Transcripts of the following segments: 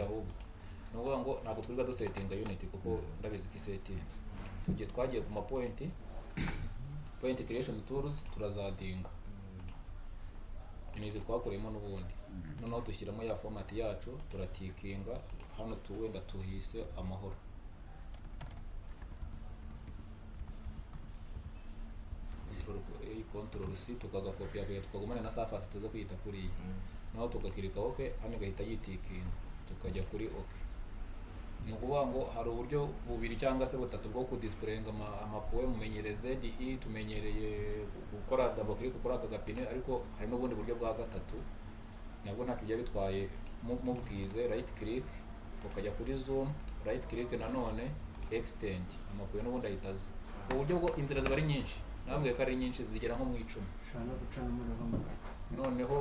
ahubwo ni ukuvuga ngo ntabwo twiga dusetinga unit kuko ndabizi ko isetinze twagiye ku point creation tools turazadinga nizi twakoreyemo n'ubundi noneho dushyiramo ya format yacu turatikinga hano wenda tuhise amahoro control C tukagakopia kugira tukagumane na surface tuza kwita kuri iyi naho tugakirika OK hano gahita yitikinga tukajya kuri OK. Ni ukuvuga ngo hari uburyo bubiri cyangwa se butatu bwo kudisplayinga amapoe mumenyereye ZE tumenyereye gukora double click kuri aka gapine ariko hari n'ubundi buryo bwa gatatu nabwo ntacyo bijya bitwaye mubwize right click ukajya kuri zoom right click nanone extend amapoe n'ubundi ahitaza uburyo bwo inzira ziba ari nyinshi nabwo ko ari nyinshi zigera nko mu 10 noneho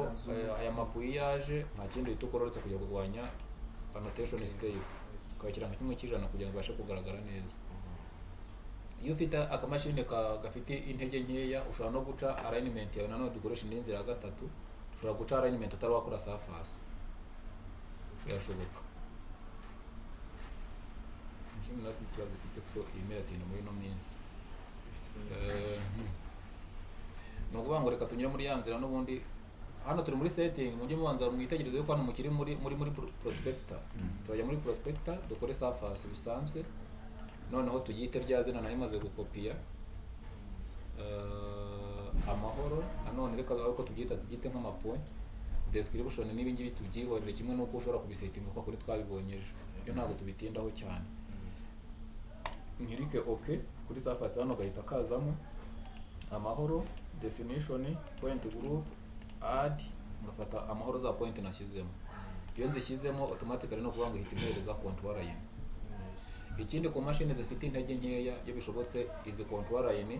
aya mapoe yaje nta kindi bitukororetse kujya kugwanya annotation scale ukakira nka kimwe cy'ijana kugira ngo bashe kugaragara neza. Iyo ufite akamashini gafite intege nkeya ushobora no guca alignment yawe nanone dukoresha n'inzira ya gatatu ushobora guca alignment utari wakora surface birashoboka. Machine nasi ikibazo ifite ko imera tinda muri no minsi no kuvuga ngo reka tunyure muri yanzira n'ubundi hano turi muri setting mujye mubanza mwitegereze yuko hano mukiri muri prospector turajya muri prospector dukore surface bisanzwe noneho tugite rya zina nari maze gukopia amahoro nanone reka ariko tugite nk'amapoint description n'ibingi bitubyihorere kimwe nuko ushobora kubisettinga uko kuri twabibonyeje yo ntabwo tubitindaho cyane. Nkirike OK kuri surface hano gahita kazamo amahoro definition point group add ngafata amahoro za point nashyizemo iyo nzishyizemo automatically no kuvuga ngo hita impereza contour line. Ikindi ku mashini zifite intege nkeya iyo bishobotse izi contour line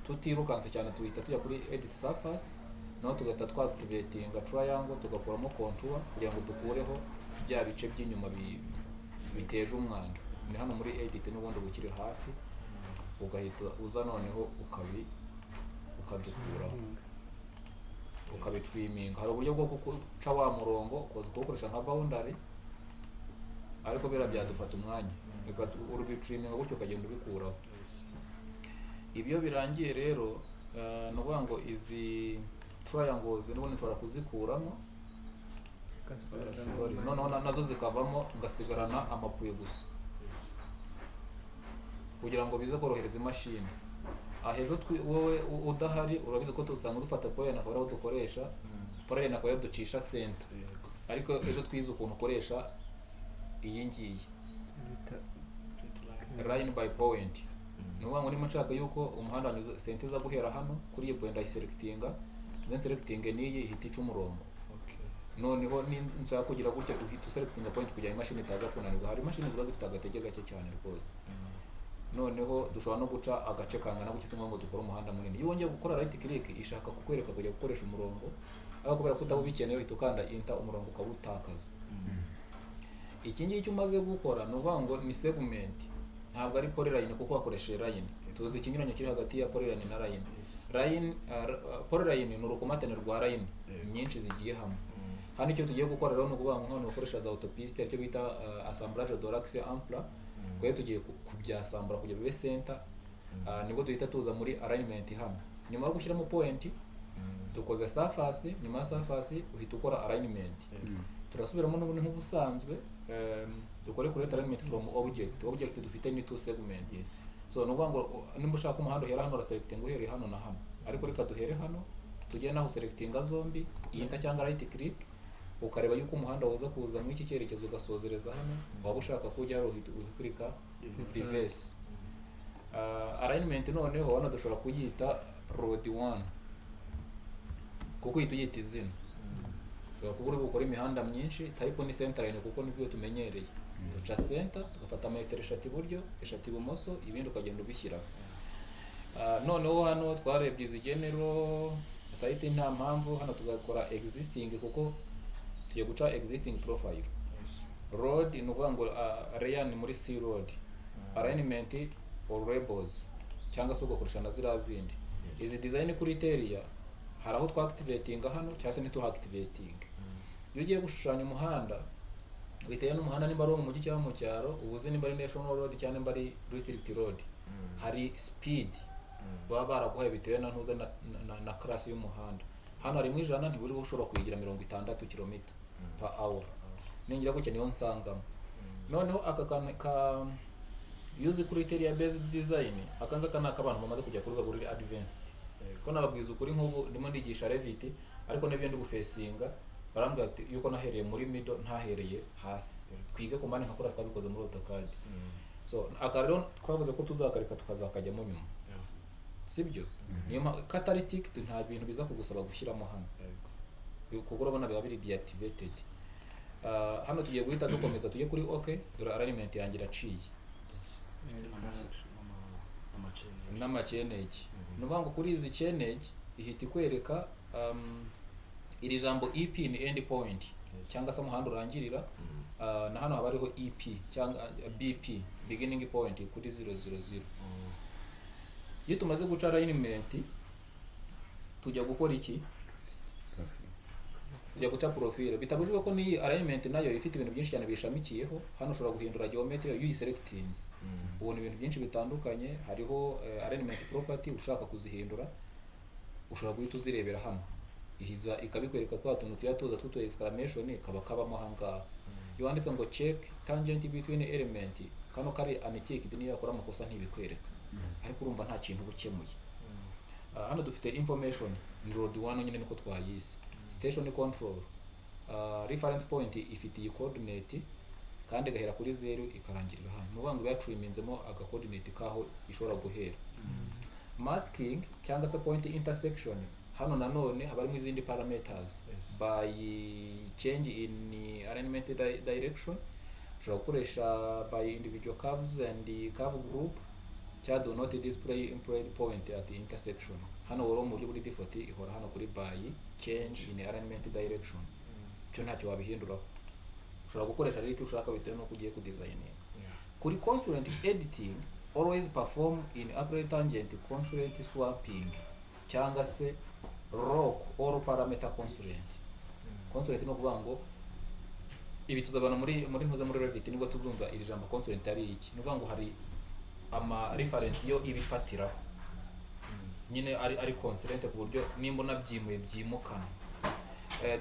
tutirukanse cyane tuhita tujya kuri edit surface no tugahita twactivating triangle tugakuramo contour kugira ngo dukureho bya bice by'inyuma biteje umwanda. Ni hano muri edit n'ubundi bukiri hafi ugahita uza noneho ukadukuraho ukabitriming. Hari uburyo bwo guca wa murongo kukoresha nka boundary ariko bira byadufata umwanya reka urubitriming gutyo ukagenda ubikuraho. Ibyo birangiye rero no kuvuga ngo izi triangles n'ubundi nshobora kuzikuramo noneho nazo zikavamo ngasigarana amapuye gusa kugira ngo bize korohereza imashini. Ahejo wowe udahari urabize ko tusanga dufata poye na aho dukoresha poye na koyo ducisha center ariko ejo twize ukuntu ukoresha iyi ngiyi line by point. Nuba ngo nimo nshaka yuko umuhanda wanyuze center za guhera hano kuri iyo point ndayiselectinga then selecting niyi ihita ica umurongo noneho nshaka kugira gutya uhita selectinga point kugira imashini itaza kunanirwa. Hari imashini ziba zifite agatege gake cyane rwose noneho dushobora no guca agace kangana gutya ngo dukora umuhanda munini. Iyo wongeye gukora right click ishaka kukwereka kujya gukoresha umurongo ariko kubera ko utabubikeneye uhita ukanda enter umurongo ukabutakaza. Iki ngiki umaze gukora no vuga ngo ni segment ntabwo ari polyline kuko wakoresheje line. Tuzi ikinyuranyo kiri hagati ya polyline na line. Polyline ni urukomatane rwa line nyinshi zigiye hamwe. Hano icyo tugiye gukora rero no kuvuga ngo hano ukoresha za autopiste aricyo bita assemblage de l'axe ample kwe tugiye kubyasambura kugira bibe center nibwo duhita tuza muri alignment hano nyuma yo gushyiramo point dukoze surface nyuma ya surface uhita ukora alignment turasubiramo n'ubundi nk'ubusanzwe dukore create alignment from object dufite ni two segment. So no ngo nimba ushaka umuhanda uhera hano selecting uhere hano na hano ariko reka duhere hano tugiye naho selectinga zombi yinta cyangwa right click ukareba yuko umuhanda woza kuza mu iki cyerekezo ugasozereza hano waba ushaka kujya uklika reverse. Alignment noneho hano dushobora kuyita road 1 kuko yituyita izina so kuko uri gukora imihanda myinshi type ni center line kuko nibyo tumenyereye duca center tugafata metero 3 iburyo 3 ibumoso ibindi ukagenda ubishyira. Noneho hano twarebye izigenero site nta mpamvu hano tugakora existing kuko tugiye guca existing profile. Road ni ukuvuga ngo area ni muri C road alignment or labels cyangwa se ugakoresha na zira zindi. Izi design criteria hari aho twa activating hano cyangwa se ntituha activating iyo ugiye gushushanya umuhanda bitewe n'umuhanda nimba ari mu mujyi cyangwa mu cyaro ubuze nimba ari national road cyangwa nimba ari district road hari speed baba baraguhaye bitewe na ntuza na class y'umuhanda. Hano harimo 100 ntiburi ushobora kuyigira 60 km per hour ningira gutya niyo nsangamo. Noneho aka ka use criteria based design akanga kana abantu bamaze kujya kuri rwego ruri advanced ko nababwiza ukuri nk'ubu ndimo ndigisha Revit ariko n'ibyo ndi gufesinga barambwira ati yuko nahereye muri middle ntahereye hasi twige ku mane nkakora twabikoze muri AutoCAD. So aka rero twavuze ko tuzakareka tukazakajyamo nyuma sibyo. Niyo catalytic nta bintu biza kugusaba gushyiramo hano kuko urabona biba biri deactivated. Hano tugiye guhita dukomeza tujye kuri okay dore alignment yanjye iraciye n'amacenage nubango kuri izi cenage ihita ikwereka iri jambo EP ni end point cyangwa se umuhanda urangirira na hano haba hariho EP cyangwa BP beginning point kuri 000. Iyo tumaze guca alignment tujya gukora iki? Tujya guca profile. Bitabujwe ko ni alignment nayo ifite ibintu byinshi cyane bishamikiyeho. Hano ushobora guhindura geometry you selectings ubona ibintu byinshi bitandukanye. Hariho alignment property ushaka kuzihindura ushobora guhita uzirebera hano ihiza ikabikwereka twa tuntu tuyatuza tuto exclamation ikaba kabamo hanga. Iyo wanditse ngo check tangent between element kano kari unticked niyo yakora amakosa ntibikwereka ariko urumva nta kintu bukemuye. Hano dufite information ni road 1 nyine niko twayise station control. Reference point ifite iyi coordinate kandi gahera kuri 0 ikarangirira hano mubango yatriminzemo aga coordinate kaho ishobora guhera. Masking cyangwa se point intersection hano nanone haba harimo izindi parameters by change in alignment direction ushobora gukoresha by individual curves and curve group do not display employed point at the intersection. Hano woro muri buri default ihora hano kuri by change in alignment direction cyo ntacyo wabihinduraho ushobora gukoresha rero icyo ushaka bitewe no kugiye ku designing. Kuri constraint editing always perform in upright tangent constraint swapping cyangwa se rock or parameter constraint. Constraint no kuvuga ngo ibi tuzabana muri ntuza muri Revit nibwo tuzumva iri jambo constraint ari iki. No kuvuga ngo hari ama reference yo ibifatira nyine ari constraint ku buryo nimba nabyimuye byimukana.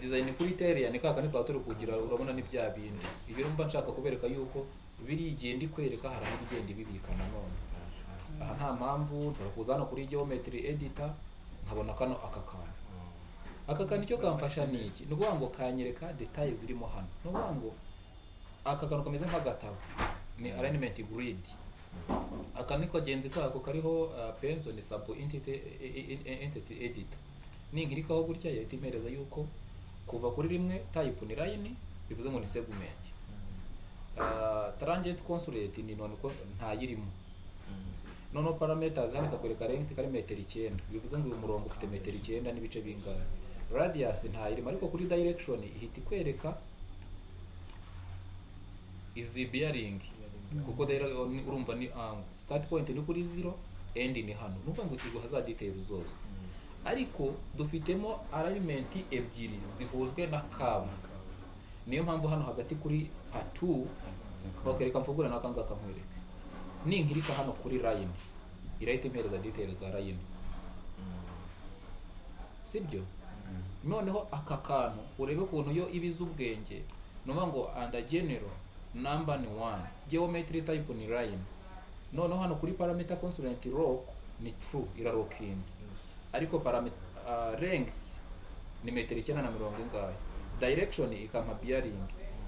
Design criteria ni kaka niko turi kugira urabona ni bya bindi ibyo mba nshaka kubereka yuko biri igenda ikwereka hari ibigenda bibikana none. Aha nta mpamvu nshobora kuzana kuri geometry editor nkabona kano aka kantu cyo kamfasha niki no kuvuga ngo kanyereka details zirimo hano. No kuvuga ngo aka kantu kameze nk'agatabo ni alignment grid. Aka niko genzi kako kariho pencil ni sub entity editor ninkirikaho gutya yahita impereza yuko kuva kuri rimwe type ni line bivuze ngo ni segment. Tangent constraint ni none ko ntayirimo. Nono parameters hano kakwereka length kari metero 9 bivuze ngo uyu murongo ufite metero 9 n'ibice bingana. Radius ntayirimo ariko kuri direction ihita ikwereka izi bearing kuko urumva ni angle. Start point ni kuri 0 end ni hano nuvuga ngo iguha za details zose ariko dufitemo alignment ebyiri zihujwe na curve. Niyo mpamvu hano hagati kuri part 2 bakwereka mfugura nakanga kankwereka ninkirika hano kuri line irahita impereza details za line sibyo. Noneho aka kantu urebe kuntu yo ibiza ubwenge nuvuga ngo under general number ni 1 geometry type ni line. Noneho hano kuri parameter constraint rock ni true irarokinze ariko parameter length ni metero 9 ingahe. Direction ikampa bearing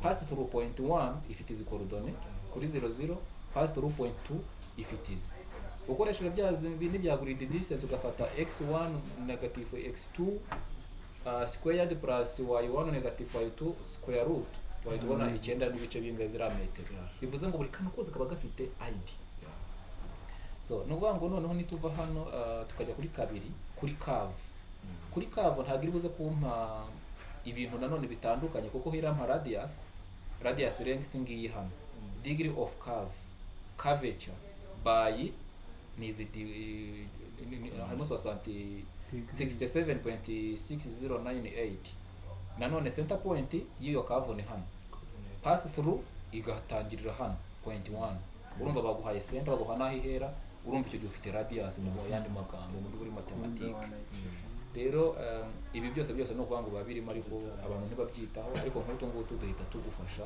pass through point 1 ifite izi coordinate kuri 00 pass through point 2 ifite izi ukoresheje byazi bindi bya grid distance ugafata x1 negative x2 squared plus y1 negative y2 square root wayibona 9 n'ibice bingahe zira metero. Bivuze ngo buri kantu kose kaba gafite id. So no kuvuga ngo noneho nituva hano tukajya kuri kabiri kuri curve. Kuri curve ntagira ibuze kumpa ibintu nanone bitandukanye kuko hirampa radius length ngiyi hano degree of curve curvature by nizi harimo 67.6098 nanone center point y'iyo curve ni hano, pass through igatangirira hano point 1. urumva baguhaye center baguha naho ihera, urumva icyo gihe ufite radius mu yandi magambo mu buryo mathematique. Rero ibi byose no kuvuga ngo babirimo ariko abantu ntibabyitaho, ariko nk'utu ngutu duhita tugufasha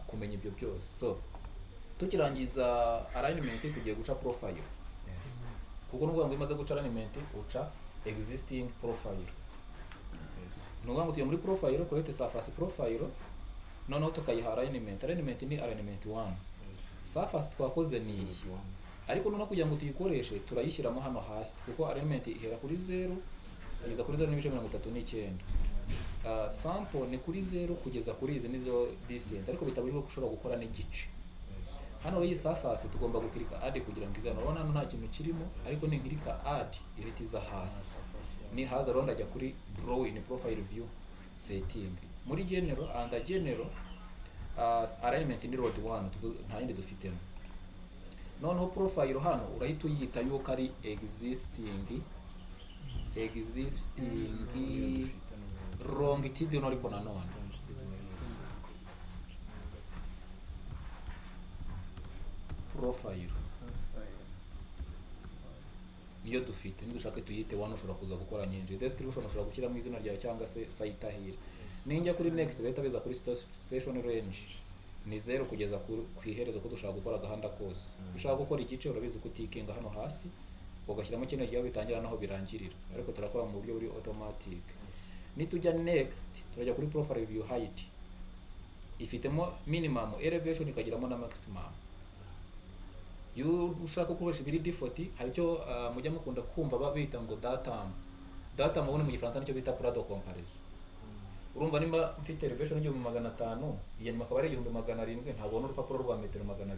kumenya ibyo byose. So tukirangiza alignment tugiye guca profile, kuko n'uvuga ngo imaze guca alignment uca existing profile. N'uvuga ngo tuye muri profile create surface profile, noneho tukayiha alignment. Alignment ni alignment 1. Surface twakoze ni iyi, ariko noneho kugira ngo tuyikoreshe turayishyiramo hano hasi, kuko alignment ihera kuri 0 kugeza kuri 0.39. Sample ni kuri 0 kugeza kuri izi nizo distance, ariko bitaburiho kushobora gukora n'igice. Hano iyi surface tugomba gukirika add kugira ngo izana, urabona hano nta kintu kirimo, ariko ni nkirika add iretiza hasi, ni haza ronda ajya kuri draw in profile view setting. Muri general and general alignment ni road 1 nta yindi dufitemo. Noneho profile hano urahita uyita yuko ari existing longitudinal, ariko nanone profile niyo dufite. Nidushaka tuyite 1 ushobora kuza gukora nyinshi. Description ushobora gushyiramo izina ryawe cyangwa se site ahira. Ninjya kuri next leta beza kuri station range ni 0 kugeza ku iherezo ko dushaka gukora gahanda kose. Ushaka gukora igice urabizi ko tikinga hano hasi ugashyiramo ikintu ryawe bitangira naho birangirira, ariko turakora mu buryo buri automatic. Nitujya next turajya kuri profile view height, ifitemo minimum elevation ikagiramo na maximum. Ushaka gukoresha ibiri default, hari cyo mujya mukunda kumva babita ngo datum ubone mu gifaransa nicyo bita Prado comparison. Urumva nimba mfite elevation y'igihumbi 500, inyuma akaba ari 1700, ntabona urupapuro rwa metero 200.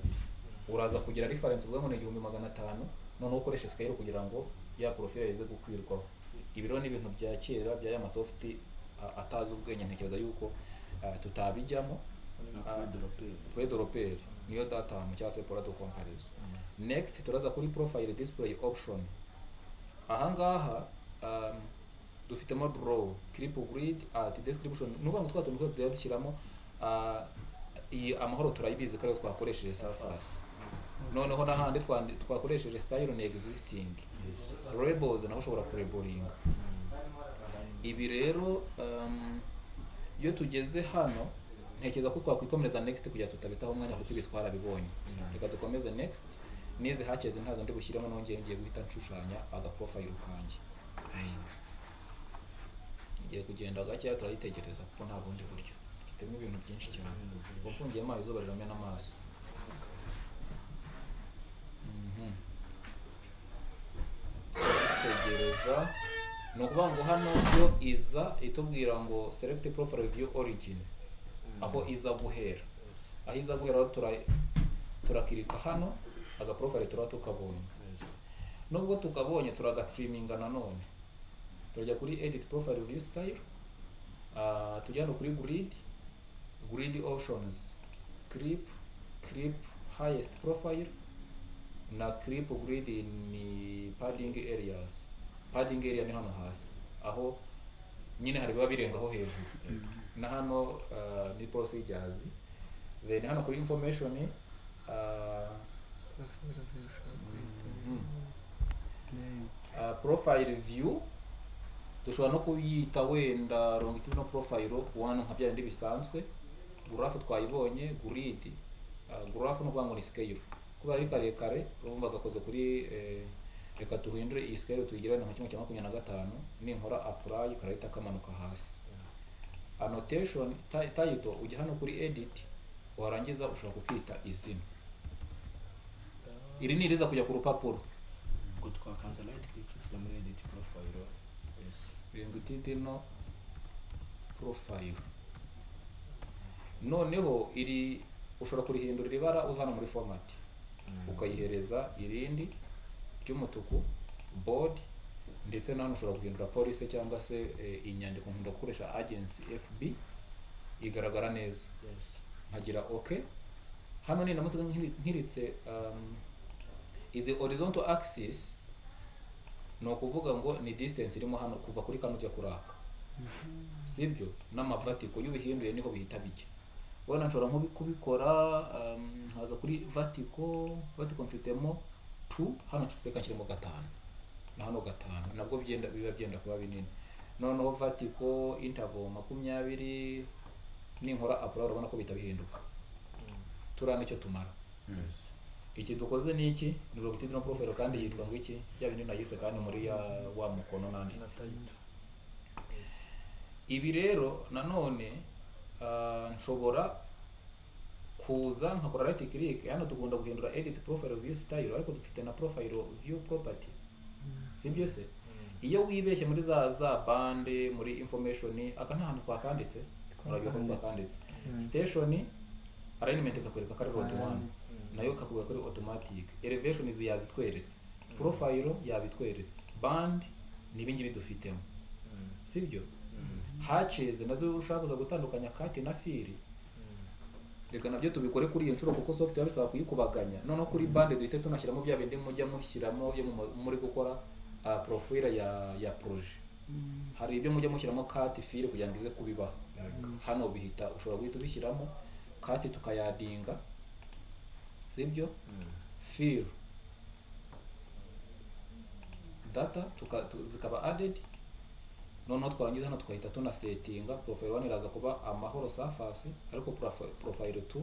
Uraza kugira reference uvuga ngo ni 1500, noneho ukoresha scale kugira ngo ya profile ize gukwirwaho. Ibiro ni ibintu bya kera bya ya masoft atazi ubwenge, ntekereza yuko tutabijyamo. Pedropere niyo datum cyangwa se Prado comparison. Next turaza kuri profile display option. Ahangaha dufitemo draw, clip grid, art description. Nuvuga ngo twatunduka tuyashyiramo iyi amahoro turayibizi kare twakoresheje surface. Noneho nahandi twakoresheje style na existing. Labels naho ushobora kurebolinga. Ibi rero iyo tugeze hano ntekereza ko twakwikomereza next kugira tutabitaho umwanya kuko bitwara bibonye. Reka dukomeze next. Nize hakeze ntazo ndi bushyiramo, nongeye ngiye guhita nshushanya aga profile kanje. Ngiye kugenda gake turayitegereza kuko nta bundi buryo. Mfitemo ibintu byinshi cyane. Ufungiye amazi izuba riramena amaso. Tegereza. No kuvuga ngo hano yo iza itubwira ngo select profile view origin. Aho iza guhera. Aho iza guhera turakirika hano aga profile tukabonye. Nubwo tukabonye turagatrimminga nanone. Turajya kuri edit profile view style. Tujyana kuri grid options, clip highest profile na clip grid ni padding areas. Padding area ni hano hasi, aho nyine hari biba birengaho hejuru. Na hano ni procedures. Then hano kuri information profile view dushobora no kuyita wenda longitudinal profile 1 nka bya ndi bisanzwe. Graph twayibonye, grid graph no kuvuga ngo ni scale kuba ari kare urumva gakoze kuri reka tuhindure iyi scale tuyigira nka 1.25. ni nkora apply karahita kamanuka hasi. Annotation title ujya hano kuri edit, warangiza ushobora kukita izina. Iri ni riza kujya ku rupapuro ngo twakanza right click tujya muri edit profile. Longitudinal profile. Noneho iri ushobora kurihindura ibara uzana muri format ukayihereza irindi ry'umutuku bold, ndetse nano ushobora guhindura police cyangwa se inyandiko nkunda gukoresha agency FB igaragara neza. Nkagira okay. Hano ni namutse nkiritse is horizontal axis, no kuvuga ngo ni distance irimo hano kuva kuri kano ujya kuraka. sibyo n'amavatiko iyo ubihinduye niho bihita bijya wenda nshobora nko kubikora nkaza kuri vatiko mfitemo 2 hano reka nshyiremo 5 na hano 5 nabwo biba byenda kuba binini noneho vatiko interval 20 ninkora apply urabona ko bihita bihinduka turana icyo tumara iki dukoze ni iki ni longitudinal profile kandi yitwa ngo iki bya bintu nayise kandi muri wa mukono nanditse ibi rero nanone nshobora kuza nkakora right click hano tugomba guhindura edit profile view style ariko dufite na profile view property sibyo se iyo wibeshye muri za bande muri information aka nta hantu twakanditse murabyo ko twakanditse station alignment kakwereka kari road 1 nayo kakubwira kuri automatic elevation yazitweretse profile yabitweretse band nibingibi dufitemo sibyo hatches nazo ushaka kuza gutandukanya cut na fill reka nabyo tubikore kuri inshuro kuko software bisaba kuyikubaganya noneho kuri bande duhite tunashyiramo bya bindi mujya mushyiramo yo muri gukora profile ya projet hari ibyo mujya mushyiramo cut fill kugira ngo ize kubibaho hano bihita ushobora guhita ubishyiramo cut tukayadinga sibyo fill data zikaba added noneho twarangiza hano tukahita tuna settinga profile 1 iraza kuba amahoro surface ariko profile 2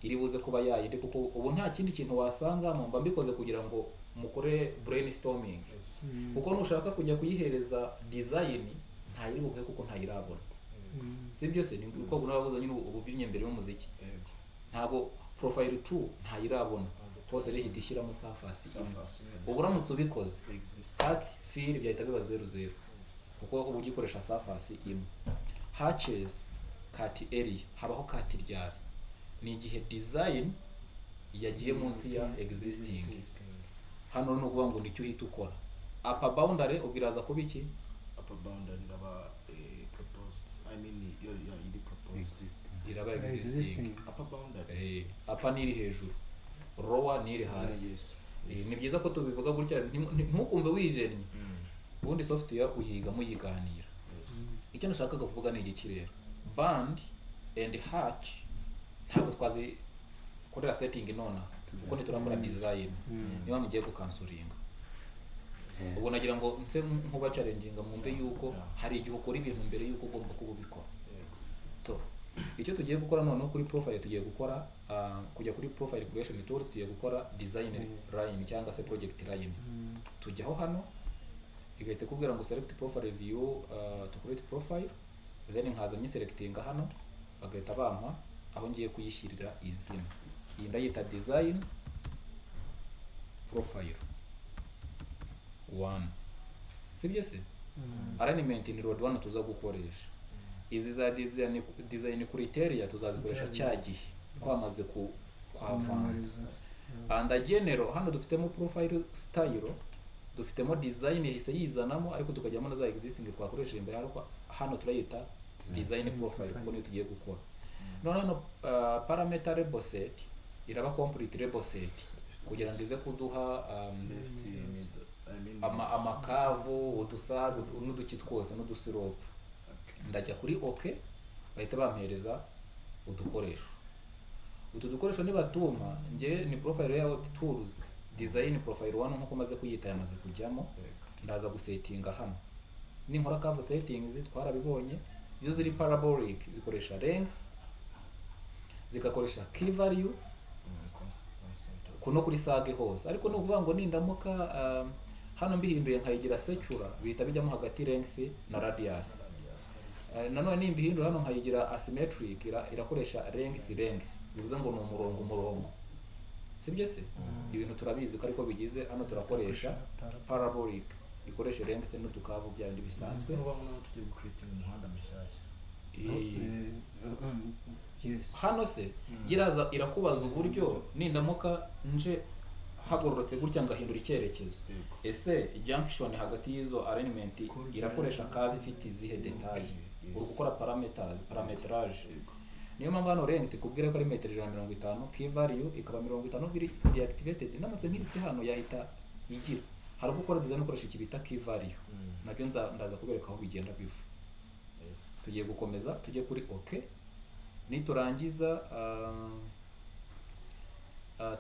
iri buze kuba yayindi kuko ubu nta kindi kintu wasanga mba mbikoze kugira ngo mukore brainstorming kuko nushaka kujya kuyihereza design ntayiri buke kuko ntayirabona sibyo se ni uko gunabavuza nyine ububinye mbere y'umuziki ntago profile 2 ntayirabona hose rero hidishyiramo surface uburamutse ubikoze cut fill byahita biba 00 kuko ubu gikoresha surface imwe hatches cut area habaho cut ryari ni igihe design yagiye munsi ya existing hano no kuvuga ngo nicyo uhita ukora upper boundary ubwiraza kuba iki upper boundary ndaba proposed I mean you proposed existing iraba existing upper boundary upper niri hejuru lower niri hasi ni byiza ko tubivuga gutya ntukumve wijennye ubundi software uyiga muyiganira icyo nashakaga kuvuga ni iki rero band and hatch ntabwo twazi korera setting nona kuko niturakora design niba mugiye gukansuringa ubu nagira ngo nse nkuba challenging mwumve yuko hari igihe ukora ibintu mbere yuko ugomba kubikora so icyo tugiye gukora noneho kuri profile tugiye gukora kujya kuri profile creation tools tugiye gukora design line cyangwa se project line tujyaho hano igahita kubwira ngo select profile view to create profile then nkaza nyiselectinga hano bagahita bampa aho ngiye kuyishyirira izina iyi ndayita design profile 1 sibyo se alignment ni road 1 tuza gukoresha izi za design criteria tuzazikoresha cyagihe twamaze ku advance and general hano dufitemo profile style dufitemo design yahise yizanamo ariko tukajyamo na za existing twakoresheje imbere ariko hano turayita design profile kuko niyo tugiye gukora none parameter label set iraba complete label set kugira ngo ize kuduha amakavu udusaga n'uduki twose n'udusirope ndajya kuri OK bahita bampereza udukoresho utu dukoresho nibatuma nge ni profile layout tools design profile 1 nkuko maze kuyita yamaze kujyamo ndaza gusettinga hano ninkora curve settings twarabibonye iyo ziri parabolic zikoresha length zikakoresha key value kuno kuri sage hose ariko no kuvuga ngo nindamuka hano mbihinduye nkayigira secura bihita bijyamo hagati length na radius nanone nimbihindura hano nkayigira asymmetric irakoresha length bivuze ngo ni umurongo sibyo se ibintu turabizi ko ariko bigize hano turakoresha parabolic ikoresha length n'udukavu byandi bisanzwe tugiye gucreating umuhanda mushyashya hano se giraza irakubaza uburyo nindamuka nje hagororotse gutya ngahindura icyerekezo ese junction hagati y'izo alignment irakoresha curve ifite izihe detail uri gukora parametrage niyo mpamvu hano length kubwira ko ari metero 150 key value ikaba 50 biri deactivated namutse nk'iriti hano yahita igira hari gukora design ukoresha ikibita key value nabyo ndaza kubereka aho bigenda bivu tugiye gukomeza tujye kuri OK. Niturangiza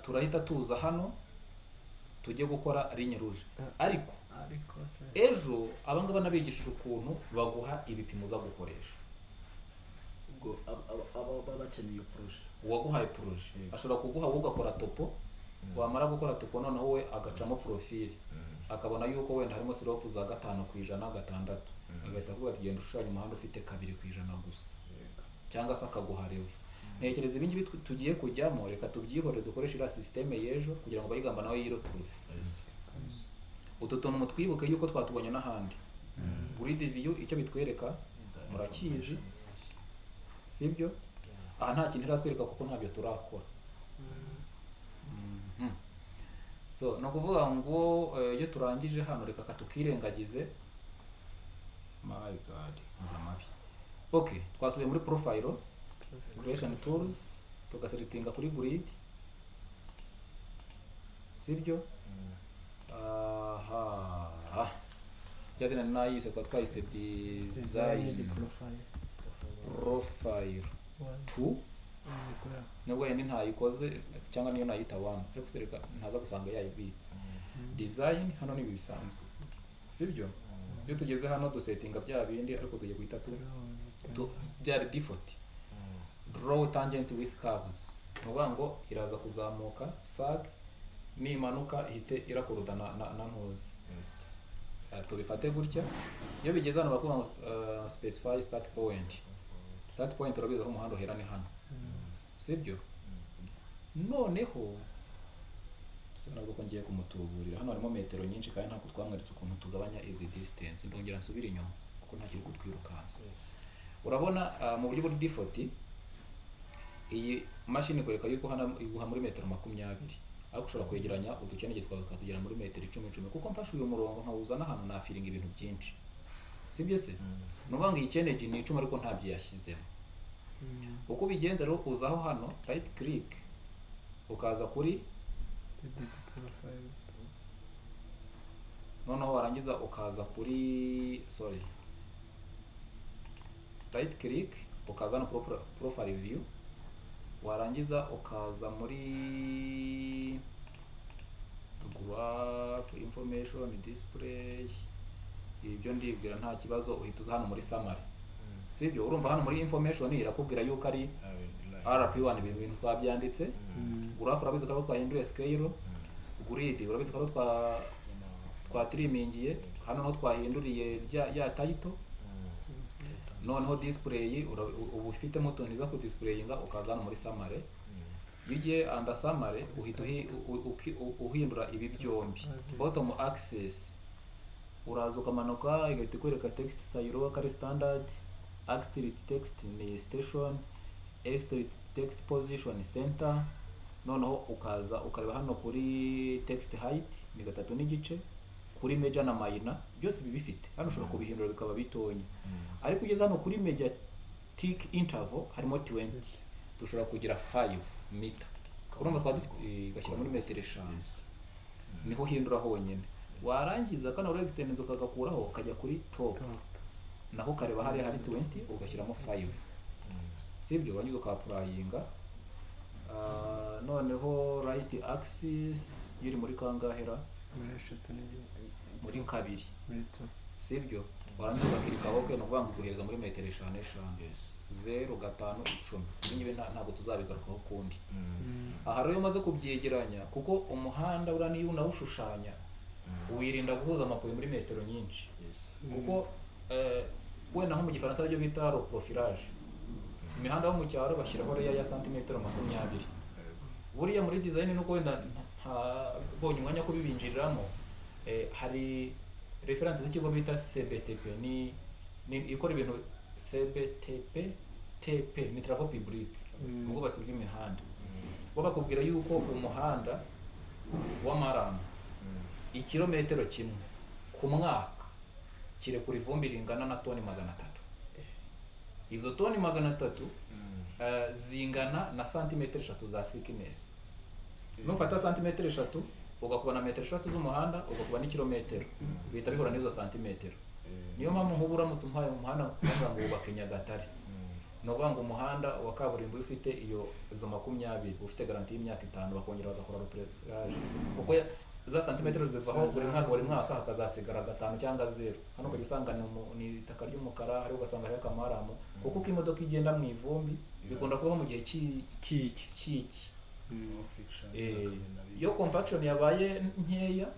turahita tuza hano tujye gukora ligne rouge. Ariko ejo abangaba nabigishije ukuntu baguha ibipimo uza gukoresha. ubwo aba bakeneye proje Uwaguhaye proje ashobora kuguha wowe ugakora topo, wamara gukora topo noneho we agacamo profile akabona yuko wenda harimo siropu za 5%, 6%, agahita avuga ati genda ushushanya umuhanda ufite 2% gusa, cyangwa se akaguha revo. Ntekereza ibingibi tugiye kujyamo, reka tubyihore dukoreshe iriya systeme y'ejo kugira ngo bayigamba nawe yiroturuve. Utu tuntu mutwibuke yuko twatubonye n'ahandi. Grid view icyo bitwereka murakizi, sibyo? Aha nta kintu iratwereka kuko ntabyo turakora. So no kuvuga ngo iyo turangije hano reka katukirengagize. My god, nzamabi. Okay, twasubiye muri profile, creation tools, tugaseritinga kuri grid, sibyo? Aha, cyazina nayise kwa twayise design profile 2. Nubwo yindi ntayikoze cyangwa niyo nayita 1, ariko sereka ntaza gusanga yayibitse. Design hano ni bisanzwe, sibyo? Iyo tugeze hano dusettinga bya bindi, ariko tugiye guhita byari default. Draw tangent with curves. Nuvuga ngo iraza kuzamuka sag, nimanuka ihite irakuruda na ntuzi. Tubifate gutya. Iyo bigeze hano bakuvuga ngo specify start point. Start point urabiza aho umuhanda uhera ni hano, sibyo? Noneho sinabwo ko ngiye kumutuburira hano harimo metero nyinshi kandi ntabwo twamweretse ukuntu tugabanya easy distance. Ndongera nsubira inyuma kuko nta kiri kutwirukansa. Urabona mu buryo buri default iyi machine ikwereka yuko hano iguha muri metero 20, ariko ushobora kwegeranya udukene gitwaza kugera muri metero 10 kuko mfashe uyu murongo nkawuzana hano na feeling ibintu byinshi, sibyo se? Nubanga iyi challenge ni 10 ariko ntabyo yashizemo. Uko bigenza rero uzaho hano right click ukaza kuri edit profile, noneho warangiza ukaza kuri right click ukaza na profile view, warangiza ukaza muri graph information display. Ibyo ndibwira nta kibazo, uhita uza hano muri summary, sibyo? Urumva hano muri information irakubwira yuko ari RP1 ibintu twabyanditse. Graph urabizi ko twahinduye scale, grid urabizi ko twa trimingiye, hano no twahinduriye ya title. Noneho display ubu ufitemo utuntu iza ku displayinga, ukaza hano muri summary. Iyo ugiye under summary uhita uhindura ibi byombi. Bottom axis uraza ukamanuka igahita ikwereka text style kari standard, exterior text ni station, exterior text position center. Noneho ukaza ukareba hano kuri text height ni 3.5, kuri major na minor byose bibifite. Hano ushobora kubihindura bikaba bitonye. Ariko ugeze hano kuri major tick interval harimo 20, dushobora kugira 5 meter. Urumva kwa dufite gashyira muri metero 5. Niho hindura honyine. Warangiza kana uri extend ukagakuraho ukajya kuri top. Naho kareba hari 20 ugashyiramo 5. Sibyo? Warangiza ukaapurayinga. Noneho right axis yiri muri kangahera muri 2, sibyo? Warangiza ukakirika woke no kuvanga guhereza muri metero 5 0 5 10. Ibingibi ntabwo tuzabigarukaho kundi. Aha rero maze kubyegeranya kuko umuhanda uraniyo unawushushanya wirinda guhuza amapoye muri metero nyinshi, kuko wenda nko mu Gifaransa aribyo bita profilage. Imihanda yo mu cyaro bashyiraho reya ya santimetero 20. Buriya muri design nuko wenda bonye umwanya ko bibinjiriramo, hari reference z'ikigo bita CBTP ni ikora ibintu CBTP ni travaux publics mu bwubatsi bw'imihanda. Bo bakubwira yuko umuhanda w'amaramba ikilometero kimwe ku mwaka kire kuri vumbi ringana na toni 300. Izo toni 300 zingana na santimetero 3 za thickness. Nufata santimetero 3 ugakuba na metero 3 z'umuhanda ugakuba ni kilometero, bihita bihura n'izo santimetero. niyo mpamvu nk'ubu uramutse umpaye umuhanda kuvuga ngo wubake Nyagatare ni ukuvuga ngo umuhanda wa kaburimbo ufite iyo izo 20 ufite garanti y'imyaka 5 bakongera bagakora reprefrage kuko za santimetero zivaho buri mwaka hakazasigara 5 cyangwa 0 hano ukajya usanga ni itaka ry'umukara hari ugasanga hari akamaramu kuko uko imodoka igenda mu ivumbi bikunda kubaho mu gihe cy'iki iyo compaction yabaye nkeya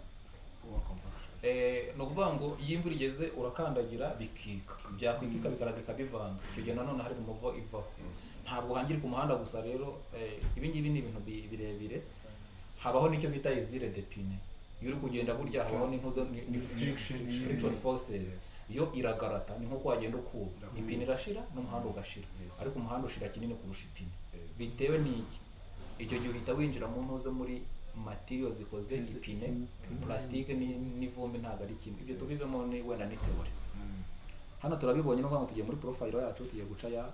no kuvuga ngo iyo imvura igeze urakandagira bikika byakwikika bikaragika bivanga icyo gihe nanone hari umuvo ivaho ntabwo hangirika umuhanda gusa rero ibi ngibi ni ibintu birebire habaho nicyo bita usure de pine iyo uri kugenda burya habaho n'intuzo friction forces iyo iragarata ni nko wagenda ukuba ipine irashira n'umuhanda ugashira ariko umuhanda ushira kinini kurusha ipine bitewe n'iki icyo gihe uhita winjira mu ntuzo muri material zikoze ipine plastique n'ivumbi ntago ari kimwe ibyo tubizemo ni wenda ni theory hano turabibonye no ngo tugiye muri profile yacu tugiye guca ya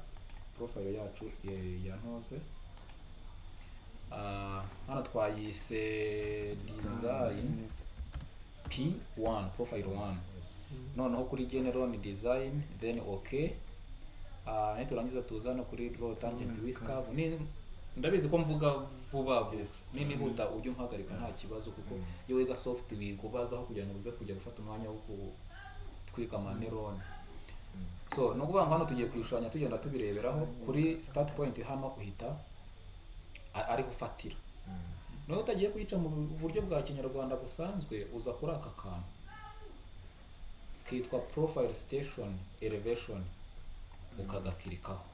profile yacu ya ntuze hano twayise design P1 profile 1 noneho kuri general ni design then okay niturangiza tuzana kuri draw tangent with curve ni ndabizi ko mvuga vuba nini huta ujye umpagarika nta kibazo kuko iyo wiga software kubazaho kugira ngo uze kujya gufata umwanya wo kutwika amanerone so no kuvuga ngo hano tugiye kwishushanya tugenda tubireberaho kuri start point hano uhita ari gufatira no utagiye kuyica mu buryo bwa kinyarwanda busanzwe uza kuri aka kantu kitwa profile station elevation ukagakirikaho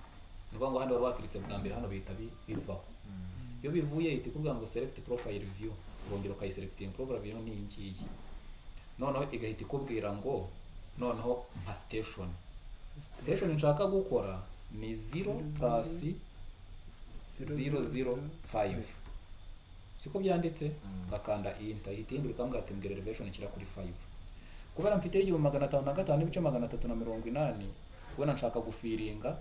nuvuga ngo hano wari wakiritse bwa mbere hano bihita bivaho iyo bivuye ihita ikubwira ngo select profile view urongera ukayiselecting profile view ni ngiyi noneho igahita ikubwira ngo noneho nka station nshaka gukora ni 0 plus 005 siko byanditse ngakanda enter ihita ihindura ikambwira ati mbwira elevation kira kuri 5 kubera mfite 1505 n'ibice 380 wena nshaka gufiringa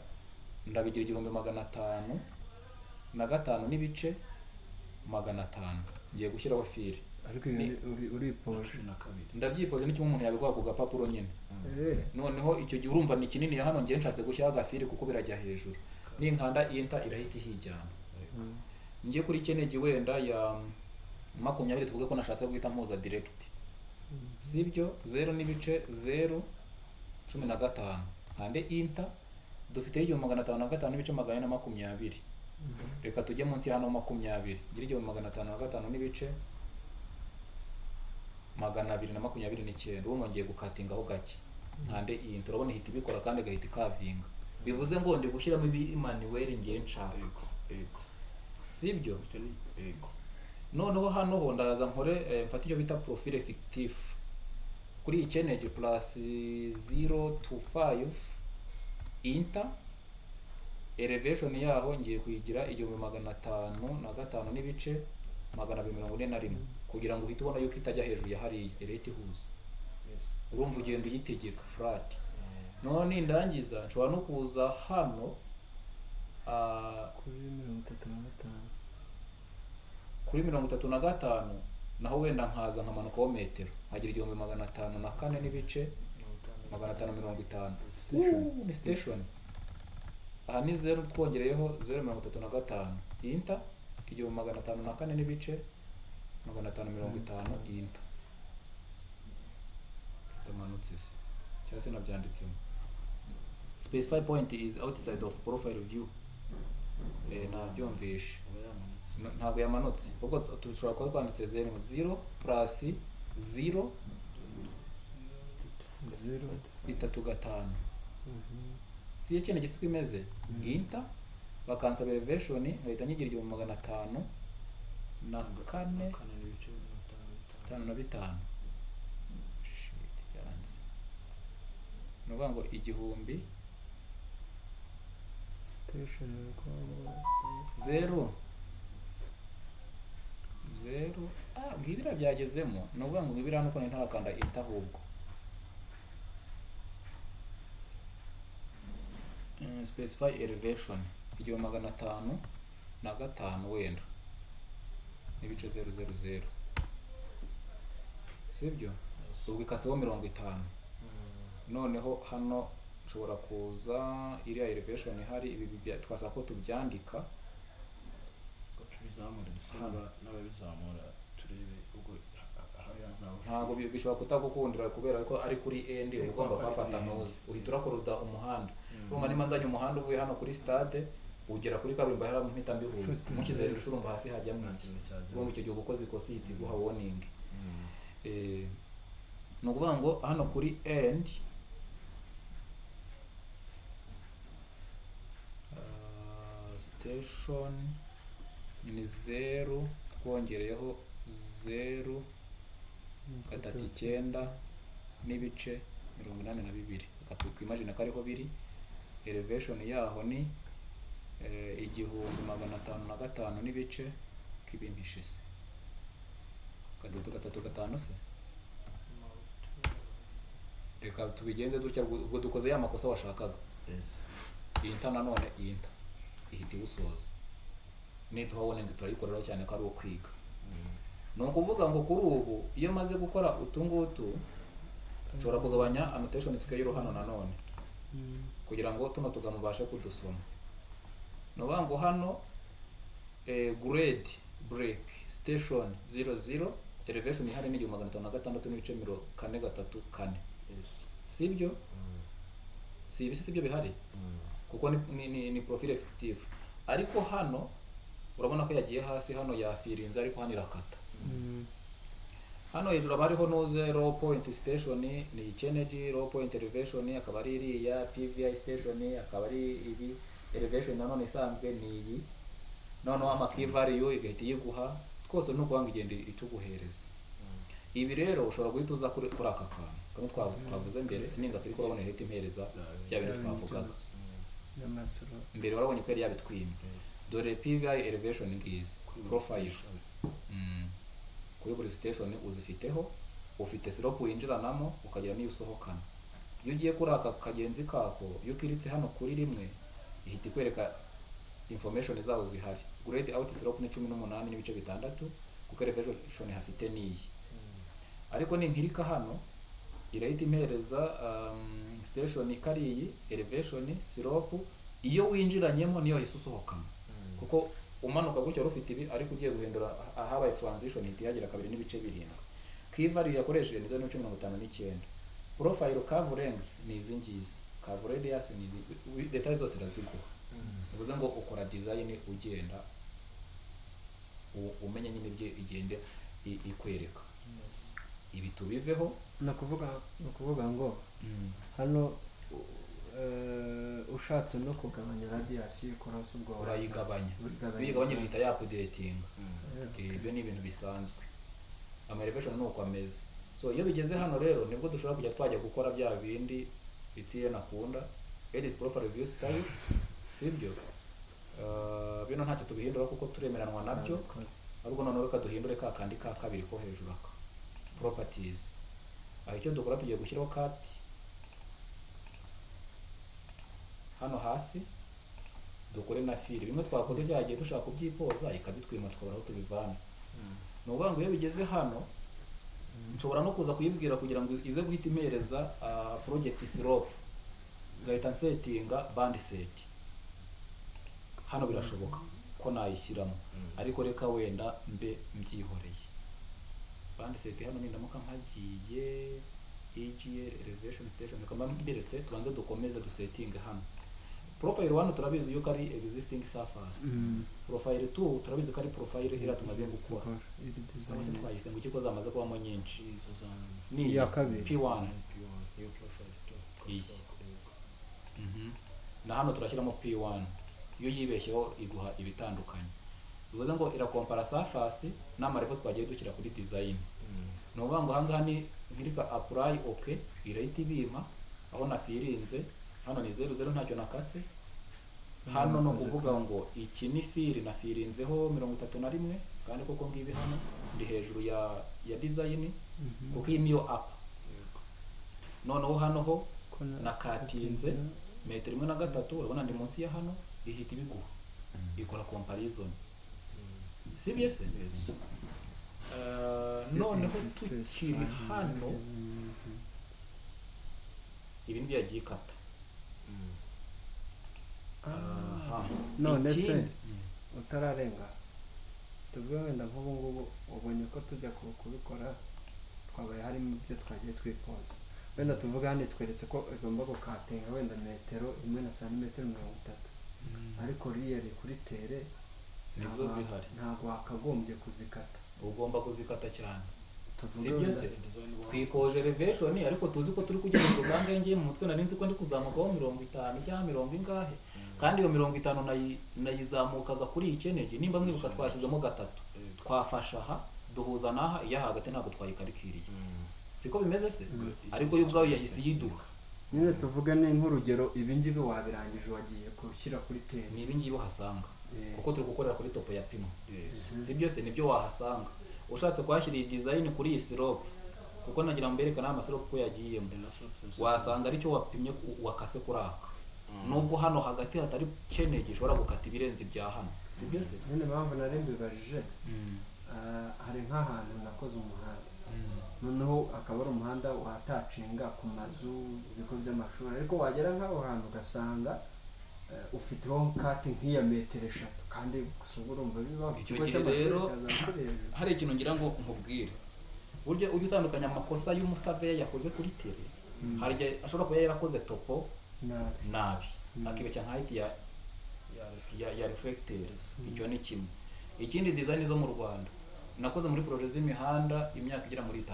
ndabigira 1505 n'ibice 500 ngiye gushyiraho fili ariko uri poche ndabyipoze n'icyo umuntu yabikwa ku gapapuro nyine noneho icyo gihe urumva ni kinini hano ngiye nshatse gushyiraho agafili kuko birajya hejuru n'inkanda enter irahita ihijyana ngiye kuri kenegi wenda ya 20 tuvuge ko nashatse guhita mpuza direct sibyo 0 n'ibice 015 kandi enter dufite 1505 n'ibice 420 reka tujye munsi hano 20 ngira 1505 n'ibice 229 ubu ngiye gukatingaho gake nkande iyi turabona ihita ibikora kandi gahita kavinga bivuze ngo ndi gushyiramo ibi manuel ngiye nshaka sibyo noneho hano ho ndaza nkore mfata icyo bita profile fictif kuri ikenege plus 0 to 5 enter elevation yaho ngiye kuyigira 1505 n'ibice 241 kugira ngo uhite ubona yuko itajya hejuru ya hariya irete ihuza urumva ugenda uyitegeka flat none ndangiza nshobora no kuza hano kuri 35 naho wenda nkaza nkamanukaho metero nkagira 1504 n'ibice 550 ni station aha ni 0 twongereyeho 035 enter 1504 n'ibice 550 enter kitamanutse cyangwa se nabyanditsemo specify point is outside of profile view nabyumvishe ntabwo yamanutse ubwo tushobora kuba twanditse 0 plus 0 3 si ikintu gisuko imeze enter bakansaba elevation nkahita nyigira 1504 505 shit yanze nuvuga ngo igihumbi station 0 ngibira byagezemo nuvuga ngo ngibira hano ko ntarakanda enter ahubwo specify elevation 1505 wenda n'ibice 000 sibyo ubwo ikaseho 50 noneho hano nshobora kuza iriya elevation ihari ibi twasaba ko tubyandika tubizamura dusaba n'ababizamura turebe ubwo aho yazaba ntabwo bishobora kutagukundira kubera ko ari kuri end ugomba kuhafata ntuzi uhita urakoruda umuhanda urumva niba nzanye umuhanda uvuye hano kuri stade ugera kuri kaburimbo hari mpita mbihuza mukize hejuru urumva hasi hajyamo urumva icyo gihe uba ukoze ikosa ihita iguha warning ni ukuvuga ngo hano kuri end station ni 0 twongereyeho 0 gatatu 9 n'ibice 82 akatuka imagine ko ariho biri elevation yaho ni 1505 n'ibice kibimpishe se gatatu gatanu se reka tubigenze dutya ubwo dukoze ya makosa washakaga yinta nanone yinta ihita ibusoza nituhabone ngo turayikoreraho cyane ko ari uwo kwiga ni ukuvuga ngo kuri ubu iyo maze gukora utungutu nshobora kugabanya annotation scale hano nanone kugira ngo tuno tugamubashe kudusoma no bango hano grade break station 00 elevation ihari ni 1506 n'ibice 434 sibyo sibyo bihari kuko ni profile effective ariko hano urabona ko yagiye hasi hano yafirinze ariko hano irakata hano hejuru abariho no 0 point station ni energy 0 point elevation akaba ari iriya PVI station akaba ari ibi elevation nanone isanzwe ni iyi noneho amakey value igahita yiguha twose no kwanga igende ituguhereza ibi rero ushobora guhita uza kuri aka kantu kamwe twavuze mbere ninga kuri kurabona ihita impereza bya bintu twavugaga mbere warabonye ko yari yabitwimye dore PVI elevation ngizi profile kuri buri station uzifiteho ufite slope winjiranamo ukagira niyo usohokana iyo ugiye kuri aka kagenzi kako iyo kiritse hano kuri rimwe ihita ikwereka information zaho zihari grade out slope ni 18 n'ibice bitandatu kuko elevation hafite niyi ariko ninkirika hano irahita impereza station kariyi elevation slope iyo winjiranyemo niyo hise usohokana kuko umanuka gutyo rufite ibi ariko ugiye guhindura ahabaye transition ihita yagira 2 n'ibice 7 key value yakoresheje ni 159 profile curve length ni izi ngizi curve radius ni izi details zose raziguha bivuze ngo ukora design ugenda umenye nyine ibyo igende ikwereka ibi tubiveho nakuvuga ngo hano ushatse no kugabanya radius ikora subwo urayigabanya bigabanye bita ya updating ibyo ni ibintu bisanzwe ama elevation nuko ameze so iyo bigeze hano rero nibwo dushobora kujya twajya gukora bya bindi itiye nakunda edit profile view style sibyo bino ntacyo tubihindura kuko turemeranwa nabyo ahubwo none reka duhindure ka kandi ka kabiri ko hejuru aka properties aho icyo dukora tugiye gushyiraho cut hano hasi dukore na fili bimwe twakoze cyagiye dushaka kubyipoza ikabitwima tukabona aho tubivana no uvuga ngo iyo bigeze hano nshobora no kuza kuyibwira kugira ngo ize guhita impereza project slope gahita settinga band set hano birashoboka ko nayishyiramo ariko reka wenda mbe mbyihoreye band set hano ni ndamuka mpagiye EGL elevation station kama mbiretse tubanze dukomeze dusetting hano profile 1 turabizi yuko ari existing surface profile 2 turabizi ko ari profile ira tumaze gukora bose twayise ngo kiko zamaze kubamo nyinshi ni ya kabiri P1 iyo profile 2 iyi na hano turashyiramo P1 iyo yibeshyeho iguha ibitandukanye bivuze ngo irakompara surface n'amarevo twagiye dukira kuri design no uvuga ngo hangaha ni nkirika apply okay irahita ibima aho nafirinze hano ni 00 ntacyo nakase hano no kuvuga ngo iki ni fili nafirinzeho 31 kandi koko ngibi hano ndi hejuru ya design kuko iyi niyo up noneho hano ho nakatinze metero 1.3 urabona ndi munsi ya hano ihita ibiguha ikora comparison CBS noneho tukiri hano ibi nibyo yagiye ikata. none se Ikindi- utararenga tuvuge wenda nk'ubu ngubu ubonye ko tujya kubikora twabaye harimo ibyo twagiye twifuza, wenda tuvuga hano tweretse ko igomba gukatinga wenda metero 1 na santimetero 30, ariko riyeri kuri tere nizo zihari, ntabwo wakagombye kuzikata, ugomba kuzikata cyane. tuvuge Sibyo wenda se? Twikoje elevation ariko tuzi ko turi kugera ku ruganda ngiye mu mutwe nari nzi ko ndi kuzamukaho 50 cyangwa 70 ingahe, kandi iyo 50 nayizamukaga kuri iyi Kennedy, nimba mwibuka twashyizemo gatatu, twafasha aha duhuza naha, iya hagati ntabwo twayikarikiriye. Siko bimeze se? Ariko yo ubwayo yahise yiduka. nyine tuvuge ni nk'urugero ibi ngibi wabirangije wagiye gushyira kuri tere, Ni ibi ngibi uhasanga kuko turi gukorera kuri topo ya pimo. Yes. Sibyo se? Nibyo wahasanga. Ushatse kuhashyira iyi design kuri iyi sirope, kuko nagira mbereka n'ama sirope ko yagiyemo, wasanga aricyo wapimye wakase kuri aka. Nubwo hano hagati hatari Kennedy ushobora gukata ibirenze ibya hano. Sibyo se? nyine mpamvu nari mbibajije, hari nk'ahantu nakoze umuhanda, noneho akaba ari umuhanda watacinga ku mazu, ibigo by'amashuri, ariko wagera nk'aho hantu ugasanga ufiteho kati nk'iya metero 3, kandi gusa ubwo urumva bibaho. Icyo gihe rero hari ikintu ngira ngo nkubwire, burya ujya utandukanya amakosa y'umusave yakoze kuri tere. Hari igihe ashobora kuba yarakoze topo nabi, akibeshya nka height ya reflectors. Icyo ni kimwe. Ikindi design zo mu Rwanda nakoze muri projet z'imihanda imyaka igera muri 6,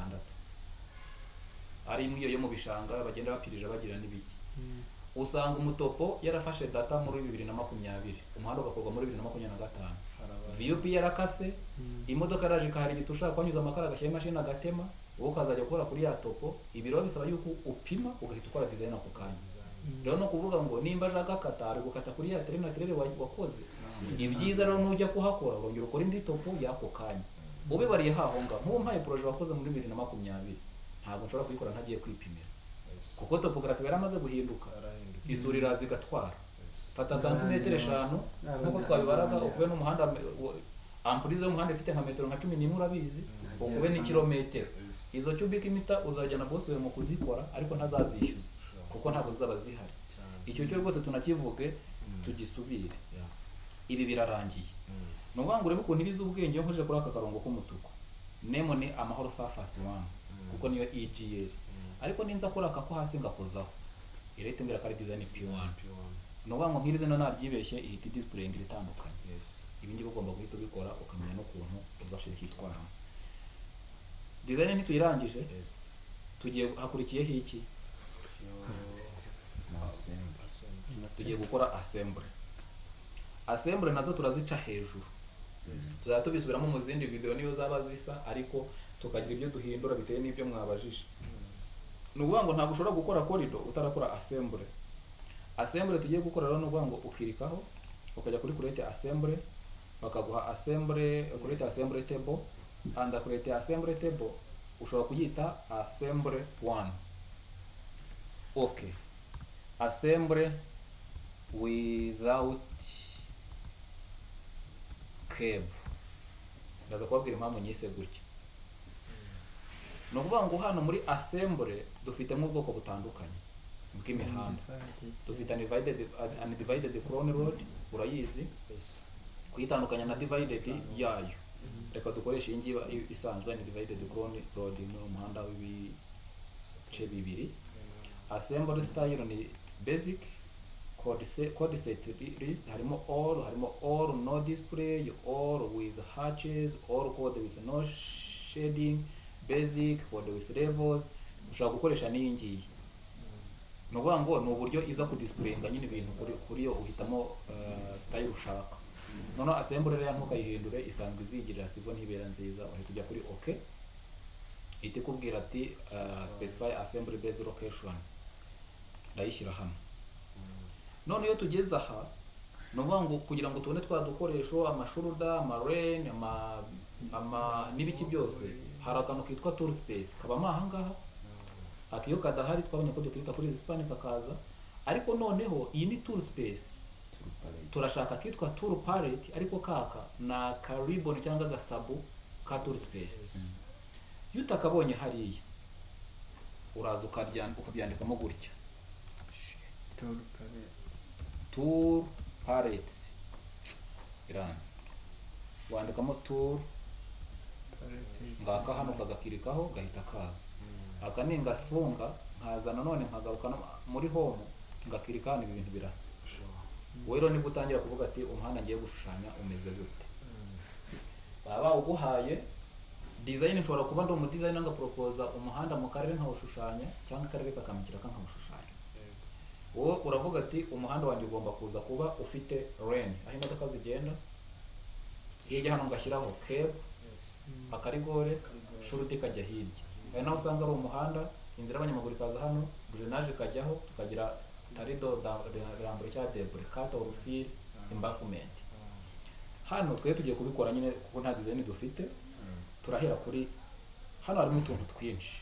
ari imwe yo mu bishanga bagenda bapirije bagira n'ibiki. Usanga umutopo yarafashe data muri 2020, umuhanda ugakorwa muri 2025. VUP yarakase, imodoka yaraje ikahari gitusha kwanyuza amakara agashyira imashini agatema, wowe ukazajya gukora kuri ya topo. Ibiro bisaba yuko upima ugahita ukora design ako kanya. Rero no kuvuga ngo nimba ajaga kata ari gukata kuri ya tere wakoze, ibyiza rero nujya kuhakora urongera ukora indi topo yako kanya. Ube bariye hahonga nk'uwo mpaye projet wakoze muri 2020, ntabwo nshobora kuyikora ntagiye kwipimira, kuko topography yaramaze guhinduka, isuri iraza igatwara. Fata santimetero 5 nkuko twabibaraga, ukube n'umuhanda ampurize y'umuhanda ifite nka metero nka 11 urabizi, ukube ni kilometero. Izo cubic meter uzajyana boss we mu kuzikora, ariko ntazazishyuza kuko ntabwo zaba zihari. Icyo cyo rwose tunakivuge tugisubire. Ibi birarangiye. Nuvuga ngo urebe ukuntu ibiza ubwenge nkoje kuri aka karongo k'umutuku. Nemo ni amahoro surface 1 kuko niyo EGL. Ariko ninza kora aka ko hasi ngakozaho, irete mbira kari design P1. Nuvuga ngo nkirize no naryibeshye ihita display ngira itandukanye. Ibi ngiye ugomba guhita ubikora ukamenya no kuntu uzashira kitwara. Design ntituyirangije, tugiye hakurikiyeho iki? Tugiye gukora assembly. Assembly nazo turazica hejuru. Tuzaba tubisubiramo mu zindi video niyo zaba zisa, ariko tukagira ibyo duhindura bitewe n'ibyo mwabajije. Nuvuga ngo ntabwo ushobora gukora corridor utarakora assembly. Assembly tugiye gukora rero nuvuga ngo ukirikaho ukajya kuri create assembly, bakaguha assembly, create assembly table, and create assembly table ushobora kuyita assembly 1. Okay. Assembly without cable. Ndaza kubabwira impamvu nyise gutya. No kuvuga ngo hano muri assembly dufitemo ubwoko butandukanye bw'imihanda. Dufite undivided crown road, urayizi? Kuyitandukanya na divided yayo. Reka dukoreshe iyi ngiyi isanzwe undivided crown road ni umuhanda w'ibice bibiri. Assembly style ni basic, code set list, harimo all no display, all with hatches, all code with no shading, basic, code with levels. Ushobora gukoresha n'iyi ngiyi. Nuvuga ngo ni uburyo iza ku displayinga nyine ibintu kuri yo uhitamo style ushaka. Noneho assembly rero ntukayihindure, isanzwe izigirira sivo ntibera nziza, uhita ujya kuri okay. Iti kubwira ati specify assembly base location. Ndayishyira hano. None iyo tugeze aha, nuvuga ngo kugira ngo tubone twa dukoresho amashuruda, amarene, n'ibiki byose, hari akantu kitwa tool space kabamo aha ngaha. Akiyo kadahari twabonye ko dukirika kuri Hispanic kakaza, ariko noneho iyi ni tool space. Turashaka kitwa tool palette, ariko kaka na ribbon cyangwa gasabu ka tool space. Iyo utakabonye hariya uraza ukabyandikamo gutya tour palettes iranze wandikamo tour ngaka hano kagakirikaho gahita kaza aka ni ngafunga nkaza nanone nkagaruka muri home ngakirika hano ibintu birasa wowe rero nibwo utangira kuvuga ati umuhanda ngiye gushushanya umeze gute baba uguhaye design nshobora kuba ndo mu design nga proposa umuhanda mu karere nkawushushanya cyangwa akarere kakamikira kankawushushanya wowe uravuga ati umuhanda wanjye ugomba kuza kuba ufite lane aho imodoka zigenda hirya hano ngashyiraho curb akarigore shurudi kajya hirya naho usanga ari umuhanda inzira y'abanyamaguru ikaza hano drainage kajyaho tukagira tarido rambure cya debris cut or fill embankment hano twe tugiye kubikora nyine kuko nta design dufite turahera kuri hano harimo utuntu twinshi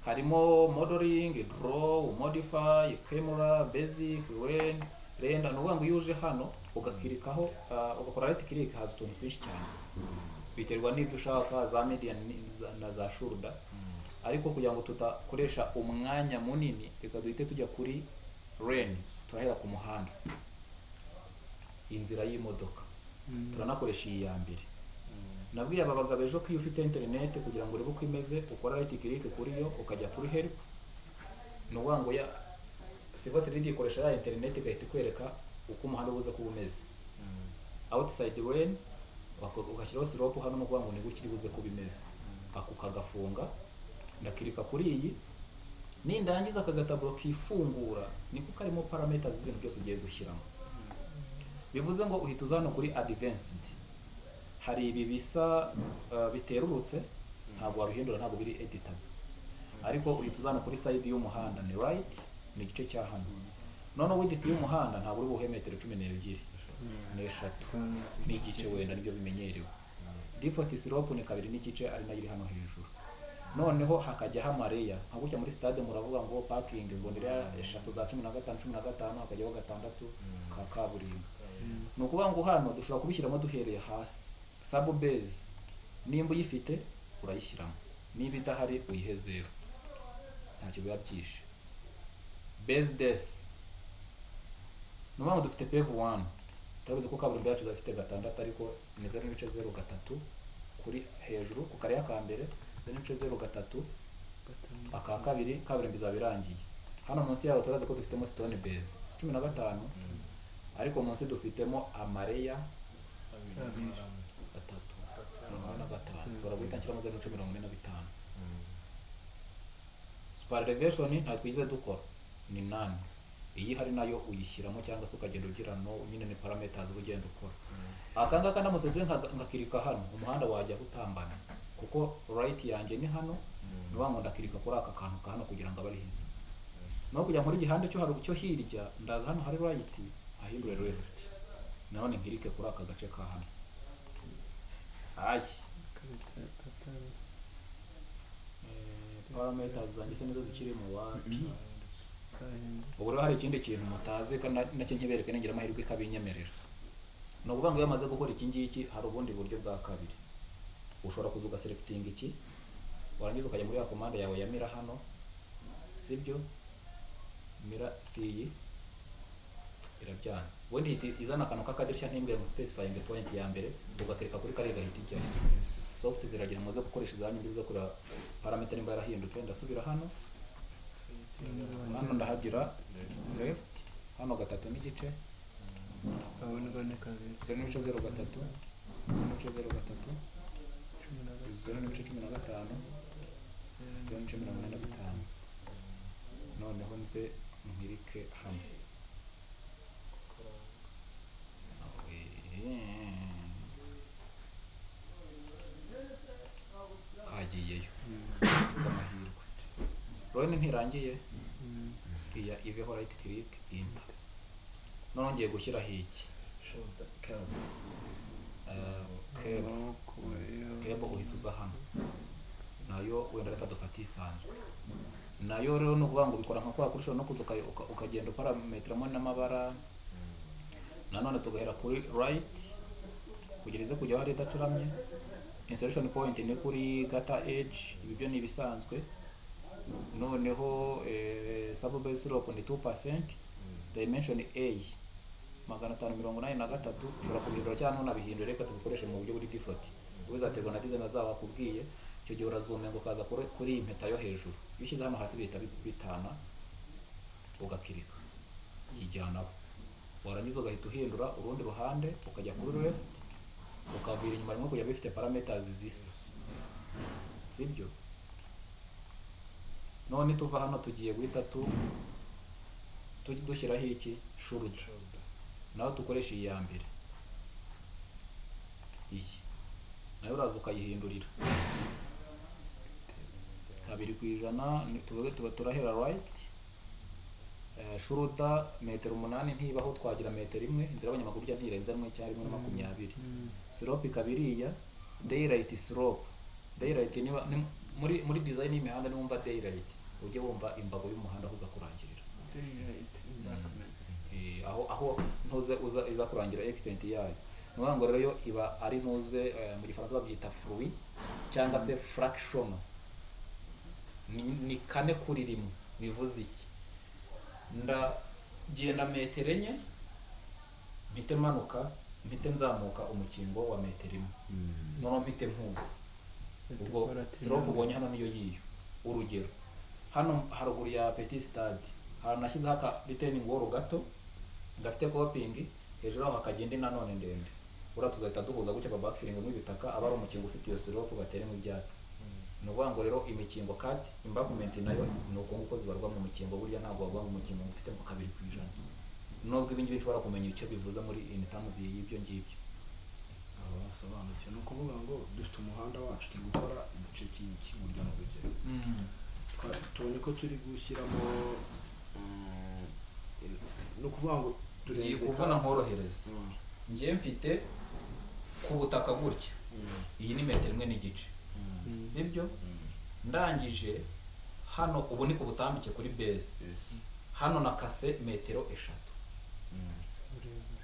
harimo modeling draw modify camera basic render no ngo yuje hano ugakirikaho ugakora right click haza utuntu twinshi cyane biterwa n'ibyo ushaka za median na za shoulder ariko kugira ngo tutakoresha umwanya munini reka duhite tujya kuri lane turahera ku muhanda inzira y'imodoka turanakoresha iyi ya mbere nabwiye aba bagabo ejo ko iyo ufite internet kugira ngo urebe uko imeze ukora right click kuri yo ukajya kuri help no wango ya Civil 3D ikoresha ya internet igahita kwereka uko umuhanda ubuze kuba umeze outside lane ugashyiraho slope hano no wango ni gukiri buze kuba imeze ako kagafunga ndakirika kuri iyi nindangiza akagataburo kifungura niko karimo parameters z'ibintu byose ugiye gushyiramo bivuze ngo uhita uzana kuri advanced hari ibi bisa biterurutse ntabwo wabihindura ntabwo biri editable ariko uhita uzana kuri side y'umuhanda ni right ni igice cya hano none width y'umuhanda ntabwo uri buhe metero 12 n'eshatu n'igice wenda nibyo bimenyerewe default slope ni 2 n'igice ari nayo iri hano hejuru noneho hakajya hamareya nka gutya muri stade muravuga ngo parking ngo ndira 3 za 15 hakajyaho 6 ka kaburimbo no kuvuga ngo hano dushobora kubishyiramo duhereye hasi sub base nimba uyifite urayishyiramo niba idahari uyihe 0 ntacyo biba byishe base depth no dufite pave 1 turabizi ko kaburimbo yacu zafite 6 ariko ni 0.03 kuri hejuru ku kare ka mbere 0.03 aka kabiri kaburimbo izabirangiye hano munsi yaho turazi ko dufitemo stone base 15 ariko munsi dufitemo amareya 3 turaguhita nshyiramo 0.45 super elevation nta twize dukora ni 8 iyi hari nayo uyishyiramo cyangwa se ukagenda ugira no nyine ni parameters ugenda ukora akanga kana museze ngakirika hano umuhanda wajya gutambana kuko right yanjye ni hano nibango ndakirika kuri aka kantu ka hano kugira ngo abarihize no kujya muri gihande cyo hari cyo hirya ndaza hano hari right ahindure left none nkirike kuri aka gace ka hano parameters zanjye se nizo zikiri mu wapi ubu rero hari ikindi kintu mutazi kandi nacyo nkibereke ningira amahirwe ikabinyemerera no kuvuga ngo yamaze gukora iki ngiki hari ubundi buryo bwa kabiri ushobora kuzuga selecting iki warangiza ukajya muri ya commande yawe ya mira hano sibyo mira si irabyanze wendi izana akantu kakadirishya ntimbwe mu specifying point ya mbere ugakirika kuri kare gahita ijya soft ziragira muze gukoresha izanyu ndizo kuri parameter nimba yarahindutse ndasubira hano ndahagira left hano 3 n'igice abone gone kabiri 0.03 noneho nze nkirike hano kagiyeyo amahirwe rone ntirangiye iya iveho right click enter none ngiye gushyira hiki kebo uhituza hano nayo wenda reka dufate isanzwe nayo rero no kuvuga ngo bikora nka kwa kurusha no kuzuka ukagenda parametramo n'amabara nanone tugahera kuri right kugereza kujya hari idacuramye insertion point ni kuri gata edge ibi byo ni bisanzwe noneho sub base slope ni 2%, dimension A 583 ushobora kubihindura cyangwa ntunabihindure, reka tubikoreshe mu buryo buri default bizaterwa na design azaba akubwiye. Icyo gihe urazume ngo kaza kuri iyi mpeta yo hejuru, iyo ushyize hano hasi bihita bitana ugakirika yijyanaho, warangiza ugahita uhindura urundi ruhande ukajya kuri left ukavira inyuma rimwe kujya bifite parameters zisa, sibyo? None tuva hano tugiye guhita dushyiraho iki shoulder, naho dukoresha iyi ya mbere, iyi nayo uraza ukayihindurira 2%, tuvuge turahera right. Shoulder metero 8 ntibaho, twagira metero 1, inzira y'abanyamaguru bya ntirenza 1 slope ikabiriya daylight slope. Daylight niba muri design y'imihanda niwumva daylight ujye wumva imbago y'umuhanda aho uza kurangirira, aho ntuze iza kurangira extent yayo. Nubango rero yo iba ari ntuze mu gifaransa babyita fruit cyangwa se fraction, ni 4:1. bivuze iki? Ndagenda metero 4 mpite manuka mpite nzamuka umukingo wa metero 1, noneho mpite mpuza. Ubwo slope ubonye hano niyo yiyo. Urugero hano haruguru ya petit stade hano nashyizeho aka retaining wall gato gafite coping, hejuru aho hakagenda nanone ndende. Tuzahita duhuza gutya backfilling mu bitaka, aba ari umukingo ufite iyo slope bateremo ibyatsi. Nuvuga ngo rero imikingo cut embankment nayo nuko nguko zibarwa mu mukingo, burya ntabwo bagwa mu mukingo ufite mu 2%. Nubwo ibingi bishobora kumenya icyo bivuza muri in terms y'ibyo ngibyo. Abasobanukiwe no kuvuga ngo dufite umuhanda wacu turi gukora igice cy'iburyo no kugera. Tubonye ko turi gushyiramo no kuvuga ngo tugiye kuvuna nkorohereza. Ngiye mfite ku butaka gutya, iyi ni metero 1.5, sibyo? Ndangije hano ubu ni ku butambike kuri base, hano nakase metero 3.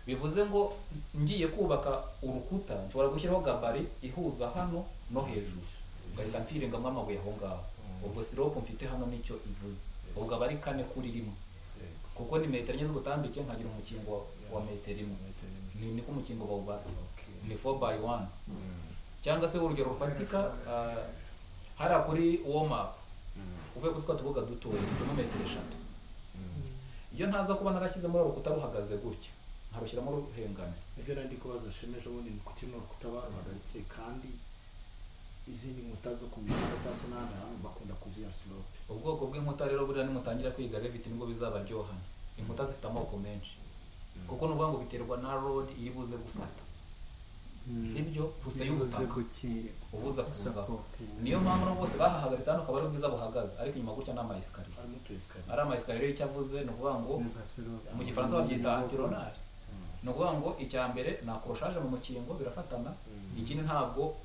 Bivuze ngo ngiye kubaka urukuta nshobora gushyiraho gabari ihuza hano no hejuru, ugahita mfiringa amabuye aho ngaho. Ubwo slope mfite hano nicyo ivuze, ubwo aba ari 4:1, kuko ni metero 4 z'ubutambike nkagira umukingo wa metero 1. Niko umukingo bawubara, ni 4:1. Cyangwa se urugero rufatika hara kuri warm up uvuye ko twatubuga dutoye dufite metero 3. Iyo ntaza kuba narashyize muri urukuta ruhagaze gutya nkarushyiramo ruhengane. Ibyo nandi kubaza shemeje ubundi ni kuki no rukuta bahagaritse kandi izindi nkuta zo ku mihanda cyangwa se n'ahandi hantu bakunda kuziya slope. Ubwoko bw'inkuta rero buriya nimutangira kwiga Revit nibwo bizabaryohana. Inkuta zifite amoko menshi, kuko nuvuga ngo biterwa na road iri buze gufata, sibyo? Puse y'ubutaka ubuza kuza. Niyo mpamvu bose bahahagaritse hano akaba ari bwiza buhagaze, ariko inyuma gutya n'ama escalier. Ari ama escalier rero icyavuze no kuvuga ngo mu gifaransa babyita antironal. No kuvuga ngo icya mbere na accrochage mu mukingo birafatana, ikindi ntabwo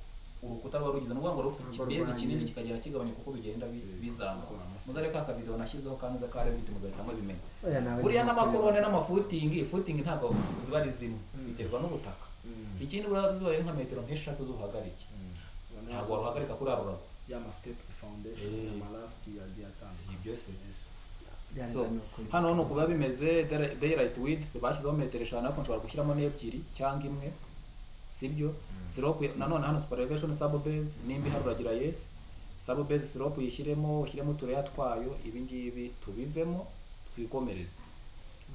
urukuta ruba rugize, no kuvuga ngo rufite ikibezi kinini kikagera kigabanya kuko bigenda bizamuka. Muzareka aka video nashyizeho kanuza ka Revit muzahita mubimenya. Buriya n'amakorone footing ntabwo ziba ari zimwe, biterwa n'ubutaka. Ikindi buriya ziba ari nka metero 3 z'ubuhagarike, ntabwo waruhagarika kuri arurago ya ma step foundation na raft ya diatanga ibyo se. So hano no kuba bimeze daylight width bashyizeho metero 5, ariko nshobora gushyiramo n'ebyiri cyangwa imwe, sibyo? Slope nanone hano super elevation sub base nimbi haruragira yes, sub base slope yishyiremo tureya twayo. Ibi ngibi tubivemo twikomereze.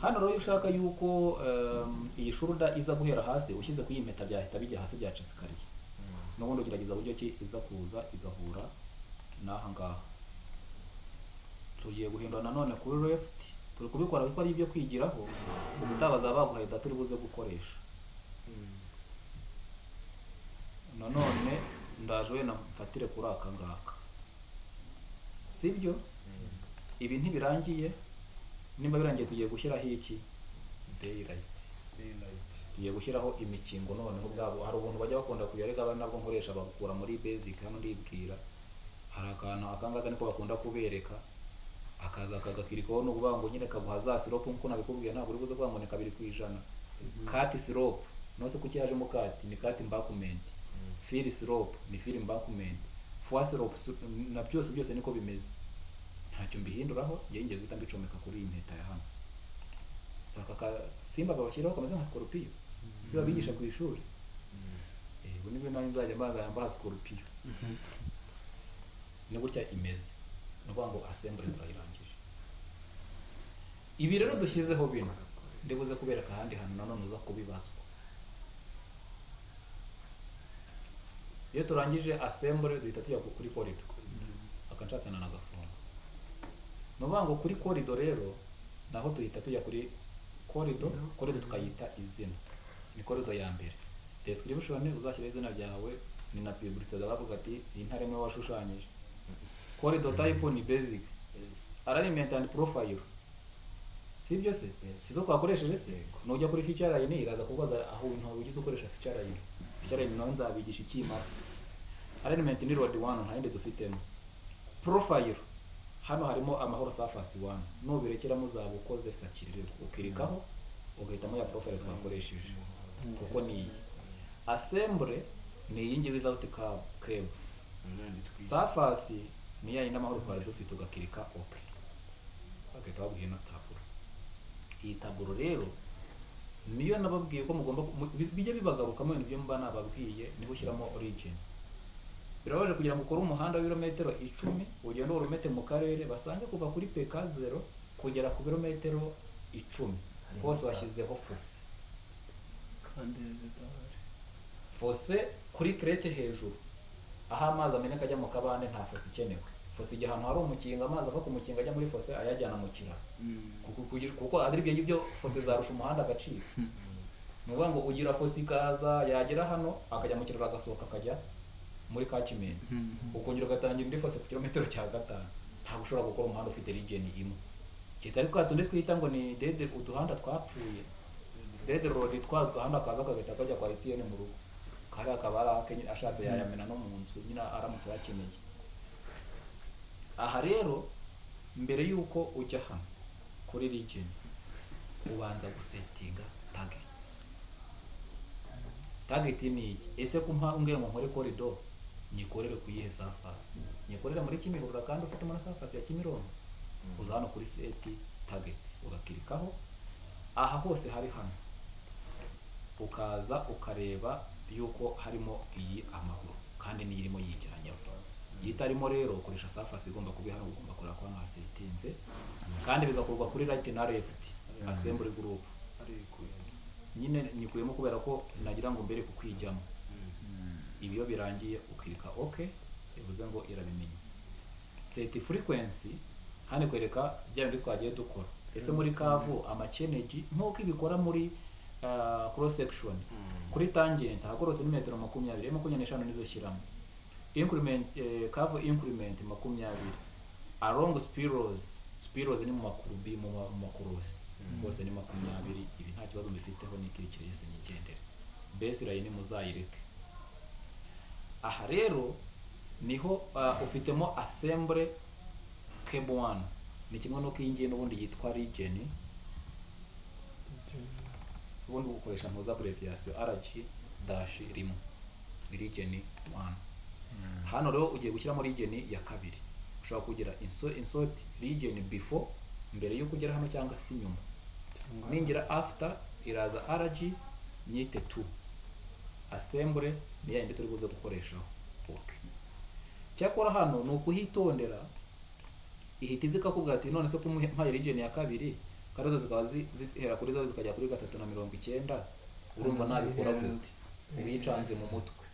Hano rero ushaka yuko iyi shoulder iza guhera hasi ushyize ku yimpeta byahita bijya hasi bya chesikariye, n'ubundi ugerageza buryo ki iza kuza igahura n'aha ngaha. Tugiye guhindura nanone kuri left, turi kubikora kuko ari ibyo kwigiraho, ubutabaza baguhaye data uri buze gukoresha. Nanone ndaje we namfatire kuri aka ngaka, sibyo? Ibi ntibirangiye, nimba birangiye tugiye gushyiraho iki daylight. Tugiye gushyiraho imikingo noneho bwabo. Hari ubuntu bajya bakunda kuyarega abana nabwo nkoresha bakura muri basic. Hano ndibwira hari akantu akangaga niko bakunda kubereka, akaza akagakirikaho no kuvuga ngo nyine kaguha za slope nkuko nabikubwiye, ntabwo uri buze kuvuga ngo ni 2%. Cut slope nose kuki yaje mu cut ni cut embankment, fill slope ni fill embankment, four slope na byose niko bimeze. ntacyo mbihinduraho ngiye ngiye guhita mbicomeka kuri iyi mpeta ya hano saka ka simba babashyiraho kameze nka scorpio biba bigisha ku ishuri ubu nibyo nanjye nzajya mbaha scorpio ni gutya imeze ni ukuvuga ngo assembly turayirangije. Ibi rero dushyizeho bino ndibuze kubereka ahandi hantu nanone uza kubibazwa. Iyo turangije assembly duhita tujya kuri corridor akanshatse na nagafunga. No bango kuri corridor rero naho tuhita tujya kuri corridor tukayita izina. Ni corridor ya mbere. Description uzashyira izina ryawe ni na publicité zabavuga ati intare mwe washushanyije. Corridor type ni basic. Alignment and profile. Sibyo se? Sizo kwakoresheje se? Nujya kuri feature line iraza kubaza aho ntawe ugize ukoresha feature line. Feature line nayo nzabigisha ikimara. Alignment ni road 1 ntahinde dufitemo. Profile hano harimo amahoro surface 1 nubirekera muzabukoze sakirire ukirikaho ugahitamo ya profile twakoresheje kuko ni assembly ni yingi without cable surface ni ya ina amahoro twari dufite ugakirika okay bagahita baguhina taburo. Iyi taburo rero niyo nababwiye ko mugomba bijye bibagarukamo ibintu byo mba nababwiye niho ushyiramo origin. Birabaje kugira ngo ukore umuhanda w'ibirometero 10 ugenda urumete mu karere basange kuva kuri PK0 kugera ku birometero 10 hose washyizeho fosse kandi zidahari fosse kuri crete hejuru aho amazi ameneka ajya mu kabande nta fosse ikenewe. Fosse igihe ahantu hari umukinga amazi ava ku mukinga ajya muri fosse ayajyana mu kiraro kuko adiribye ibyo fosse zarusha umuhanda agaciro. Nuvuga ngo ugira fosse ikaza yagera hano akajya mu kiraro agasohoka akajya muri Kacimenti ukongera ugatangira indi fosse ku kilometero cya 5 ntabwo ushobora gukora umuhanda ufite region imwe. Kitari twatunde twita ngo ni dead uduhanda twapfuye dead road twagahanda kaza kagahita kajya kwa Etienne mu rugo kare akabara ashatse yayamena no mu nzu nyina aramutse yakeneye. Aha rero mbere yuko ujya hano kuri region ubanza gusettinga target ni iki ese kumpa ungiye mu nkore corridor nyikorere kuyihe surface nyikorera muri Kimihurura kandi ufite muri surface ya Kimironko uza hano kuri set target ugakirikaho aha hose hari hano ukaza ukareba yuko harimo iyi amahoro kandi niyirimo yigeranya yitarimo rero ukoresha surface igomba kubi hano ugomba kureba ko hano hasetinze kandi bigakorwa kuri right na left assembly group nyine nyikuyemo kubera ko nagira ngo mbere kukwijyamo ibiyo birangiye ukirika okay bivuze ngo irabimenye. Set frequency hane kwereka bya bindi twagiye dukora ese muri kavu amakeneji nkuko ibikora muri cross section kuri tangent hagorotse ni metero 20 25 nizo shyiramo increment kavu increment 20 along spirals ni mu makurubi mu makorosi bose ni 20 ibi nta kibazo mbifiteho nikirikire yese nyigendere baseline muzayireke. Aha rero niho ufitemo assembly cable 1 ni kimwe no kingiye n'ubundi yitwa region ubundi ukoresha mpuza abbreviation RG-1 ni region 1. Hano rero ugiye gushyiramo region ya kabiri ushobora kugira insert region before mbere yo kugera hano cyangwa si nyuma ningira after iraza RG nyite 2 assembly ni yindi turi buze gukoresha okay. Cyakora hano no kuhitondera ihita zikakubwira ati none se kumuhaye region ya kabiri karozo zikaba zihera kuri zo zikajya kuri 390 urumva nabikora gute ubicanze mu mutwe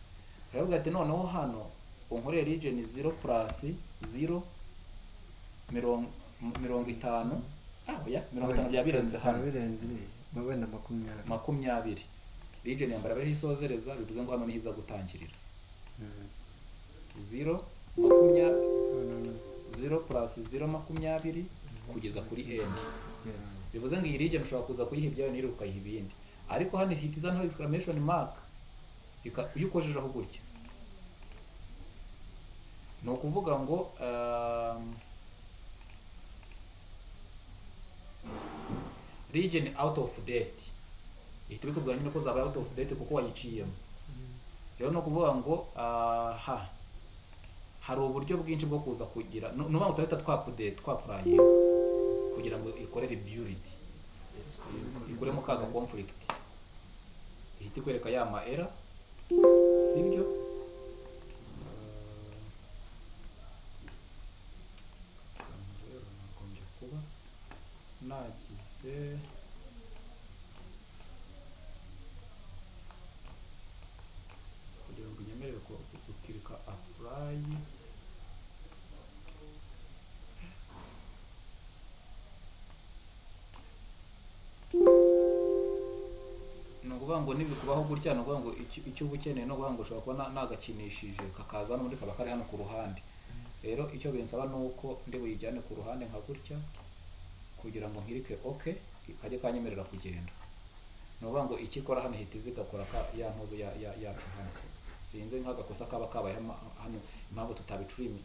rero ati noneho hano unkoreye region 0 plus 0 50 oya 50 byabirenze hano birenze wenda 20 region ya mbere bari hisozereza bivuze ngo hano nihiza gutangirira 0 plus 0 20 kugeza kuri end bivuze ngo iyi region ushobora kuza kuyihibya niri ukayiha ibindi ariko hano hitiza no exclamation mark yukojeje aho gutya no kuvuga ngo region out of date itiri kubwira nyine ko zaba out of date kuko wayiciyemo rero no kuvuga ngo hari uburyo bwinshi bwo kuza kugira nuba ngo turahita twapurayinga kugira ngo ikorere build ikuremo kaga conflict ihita ikwereka ya ma error sibyo rero nagombye kuba nagize kugira ngo inyemerere gukirika apply no kuvuga ngo nibikubaho gutya no kuvuga ngo icyo uba ukeneye no kuvuga ngo ushobora kuba nagakinishije kakaza n'ubundi kaba kari hano ku ruhande rero icyo binsaba ni uko ndi buyijyane ku ruhande nka gutya kugira ngo nkirike okay kajye kanyemerera kugenda no kuvuga ngo ikikora hano hita zigakora ya ntuzo yacu hano sinzi nk'agakosa kaba kabaye hano impamvu tutabicurimi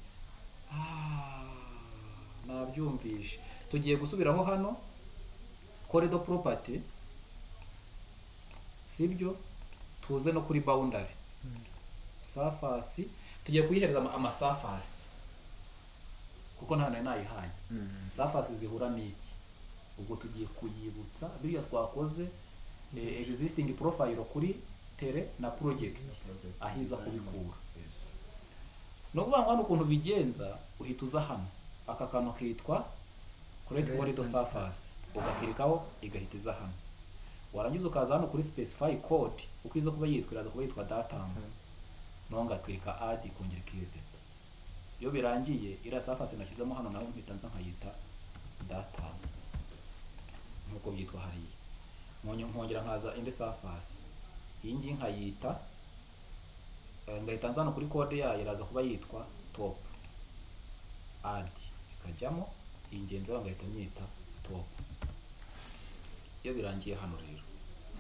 nabyumvishe tugiye gusubiraho hano corridor property sibyo tuze no kuri boundary surface tugiye kuyihereza amasafasi kuko nta nayihaye surface zihura n'iki ubwo tugiye kuyibutsa biriya twakoze existing profile kuri tere na project ahiza kubikura no kuvuga ngo hano ukuntu bigenza uhita uza hano aka kantu kitwa create corridor surface ugakirikaho igahita iza hano warangiza ukaza hano kuri specify code ukiza kuba iraza kuba yitwa datum nonga kwirika add ikongera ikirete iyo birangiye ira surface nashyizemo hano nawe mpita nza nkayita datum nkuko byitwa hariya nkongera nkaza indi surface iyi ngiyi nkayita ngahita nza hano kuri code yayo iraza kuba yitwa top add ikajyamo iyi ngenzi ngahita nyita top iyo birangiye hano rero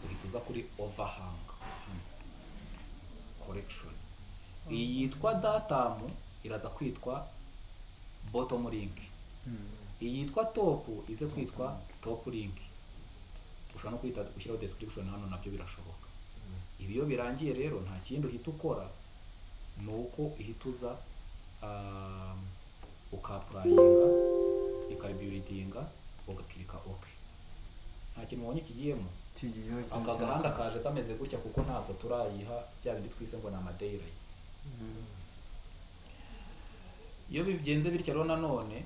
uhita uza kuri overhang correction iyi yitwa datum iraza kwitwa bottom link iyi yitwa top ize kwitwa top link ushobora no kwita gushyiraho description hano nabyo birashoboka ibi iyo birangiye rero nta kindi uhita ukora nuko uhita uza ukapurayinga ikaribuildinga ugakirika okay nta kintu mubonye kigiyemo aka gahanda kaje kameze gutya kuko ntabwo turayiha bya bindi twise ngo ni amadaylight iyo bigenze bityo rero nanone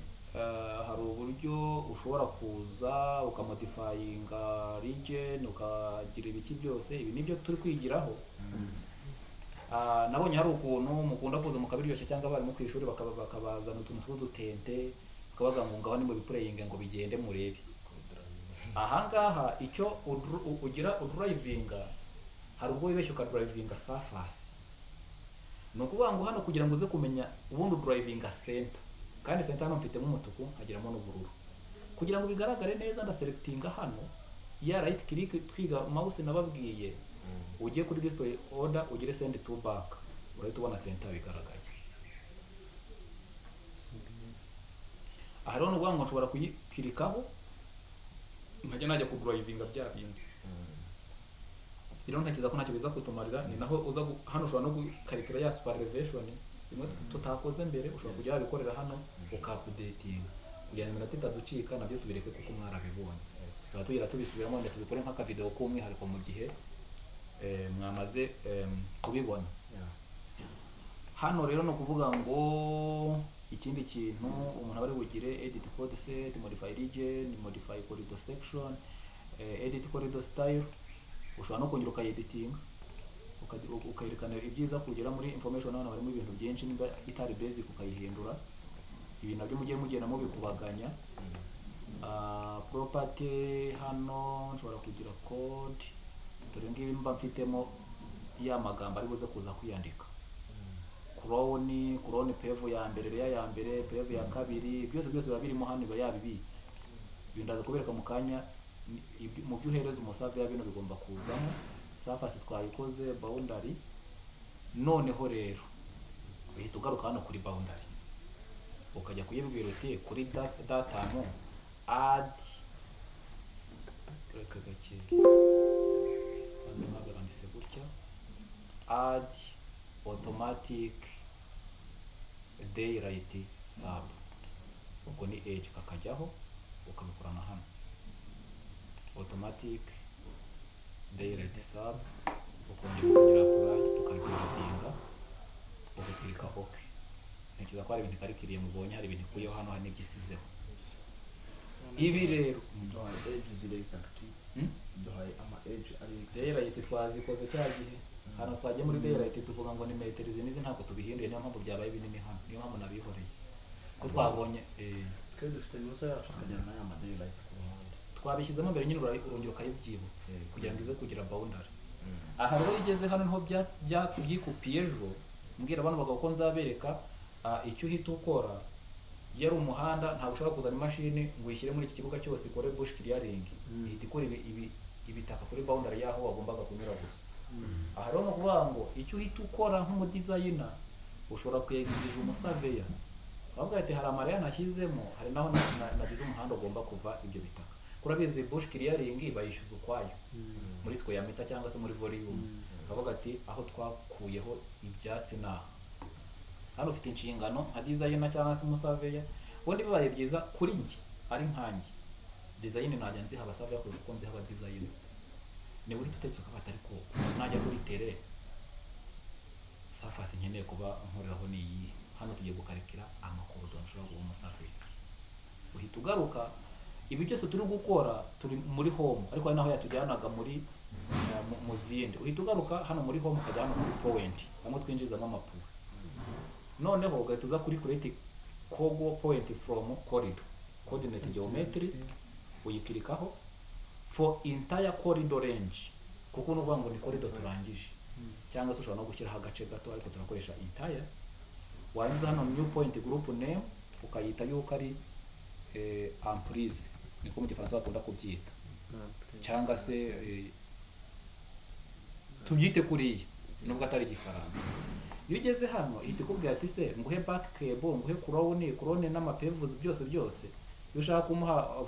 hari uburyo ushobora kuza ukamodifyinga region ukagira ibiki byose ibi nibyo turi kwigiraho nabonye hari ukuntu mukunda kuza mukabiryoshya cyangwa bari mu kwishuri bakabazana utuntu tw'udutente bakabaga ngo ngaho ni mu bipureyinge ngo bigende murebe ahangaha icyo ugira udrivinga hari ubwo wibeshye ukadrivinga surface ni ukuvuga ngo hano kugira ngo uze kumenya ubundi udrivinga center kandi center hano mfitemo umutuku nkagiramo n'ubururu kugira ngo bigaragare neza ndaselectinga hano ya right click twiga mouse nababwiye ugiye kuri display order ugire send to back urahita ubona center bigaragaye aha rero n'ubwo ngo nshobora kuyikirikaho nkajya najya kudrivinga bya bindi rero ntakiza ko ntacyo biza kutumarira ni naho uza hano ushobora no gukarikira ya super elevation imwe tutakoze mbere ushobora kujya bikorera hano ukapdatinga kugira ngo iminota itaducika nabyo tubireke kuko mwarabibonye tuba tugira tubisubiramo ndetse tubikore nk'aka video k'umwihariko mu gihe mwamaze kubibona hano rero no kuvuga ngo ikindi kintu umuntu aba ari bugire edit code set, modify region, modify corridor section, edit corridor style ushobora no kongera ukayeditinga ukayerekana ibyiza kugera muri information hano harimo ibintu byinshi nimba itari basic ukayihindura ibi nabyo mugiye mugenda mubikubaganya property hano nshobora kugira code dore ngibi mba mfitemo ya magambo ari buze kuza kwiyandika crown pave ya mbere ya mbere pave ya kabiri byose biba birimo hano biba yabibitse ibi ndaza kubereka mu kanya mu byuhereza umusave ya bino bigomba kuzamo surface twayikoze boundary noneho rero uhita ugaruka hano kuri boundary ukajya kuyibwira uti kuri datum add tureka gake ntagarandise gutya add automatic daylight sub, ubwo ni edge kakajyaho ukabikorana hano automatic daylight sub, ukongera ukagira apply ukabikodinga ugakirika ok. Ntekereza ko hari ibintu karikiriye mubonye, hari ibintu ikuyeho hano, hari n'ibyisizeho. Ibi rero duhaye edge ziri exact, duhaye ama edge ari exact. daylight twazikoze cya gihe hano twagiye muri daylight tuvuga ngo ni metero izi n'izi ntabwo tubihinduye, niyo mpamvu byabaye binini hano, niyo mpamvu nabihoreye ko twabonye twe dufite nusa yacu tukagera na ya ma daylight ku ruhande, twabishyizemo mbere nyine urongera ukayibyibutse kugira ngo ize kugira boundary. Aha rero igeze hano niho byikupiye ejo mbwira abantu bagabo ko nzabereka icyo uhita ukora. Iyo ari umuhanda ntabwo ushobora kuzana imashini ngo uyishyire muri iki kibuga cyose ikore bush clearing, ihita ikora ibitaka kuri boundary yaho wagombaga kunyura gusa. Aha rero ni ukuvuga ngo icyo uhita ukora nk'umudizayina ushobora kwegereza umusaveya ukavuga ati hari amaraya nashyizemo, hari naho nagize umuhanda ugomba kuva ibyo bitaka. Kurabizi bush clearing bayishyuza ukwayo muri square meter cyangwa se muri volume, ukavuga ati aho twakuyeho ibyatsi naho. Hano ufite inshingano nka designer cyangwa se umusaveya, ubundi bibaye byiza kuri njye ari nkanjye design najya nziha abasaveya kurusha uko nziha abadesigner. Niba uhita utetse ukabata ariko najya kuri tere surface nkeneye kuba nkoreraho ni iyi, hano tugiye gukarikira amakodo nshobora guha umusaveya. Uhita ugaruka ibi byose turi gukora turi muri home, ariko hari naho yatujyanaga muri mu zindi. Uhita ugaruka hano muri home ukajya hano muri point hamwe twinjizamo amapuro, noneho ugahita uza kuri create cogo point from corridor coordinate geometry, uyikirikaho for entire corridor range, kuko nuvuga ngo ni corridor turangije, cyangwa se ushobora no gushyiraho agace gato ariko turakoresha entire. Warangiza hano new point group name ukayita yuko ari emprise, niko mu gifaransa bakunda kubyita, cyangwa se tubyite kuriya nubwo atari igifaransa. Iyo ugeze hano ihita ikubwira ati se nguhe back cable, nguhe crown n'amapevus byose. Iyo ushaka kumuha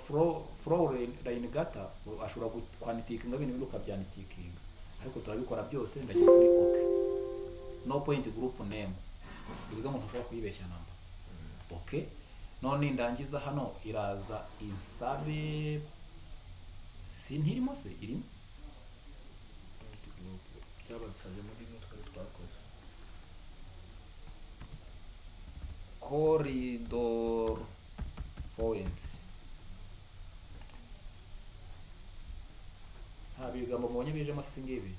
flow line gata ashobora kwanditikinga ibintu bindi ukabyanditikinga, ariko turabikora byose. Ndagiye kuri ok, no point group name, bivuze ngo ntushobora kuyibeshya namba. Ok, none ndangiza hano iraza insabe sintirimo se irimo cyabasabye muri twari twakoze corridor points. Bigambo mubonye bijemo se ngibi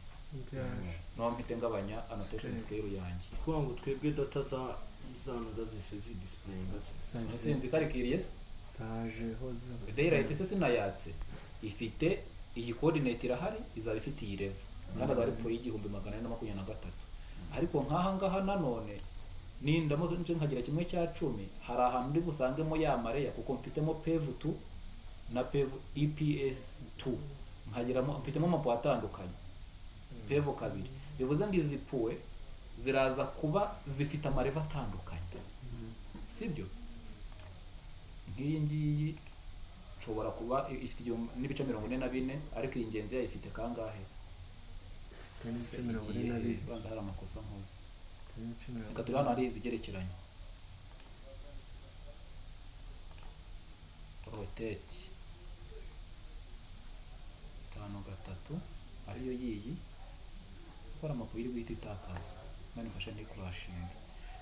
no mpite ngabanya annotation scale yanjye, kuko ngo twebwe data zano zazise zi display ngase sinzi karikiriye saje hoza daylight se sinayatse ifite iyi coordinate irahari, izaba ifite iyi level kandi azari po y'igihumbi 423. Ariko nkaha ngaha nanone nindamo nje nkagira kimwe cya 10 hari ahantu ndi busangemo ya mareya, kuko mfitemo PEV 2 na PEV EPS 2, nkagiramo mfitemo amapo atandukanye PEV 2. Bivuze ngo izi puwe ziraza kuba zifite amareva atandukanye, sibyo? Nk'iyi ngiyi nshobora kuba ifite n'ibice 44, ariko iyi ngenzi yayo ifite kangahe? ifite 42. Banza hari amakosa nkoze. Reka turi hano hari izigerekeranye. Rotate 5 ariyo yiyi gukora amapo iri guhita itakaza manifasha ni crashing.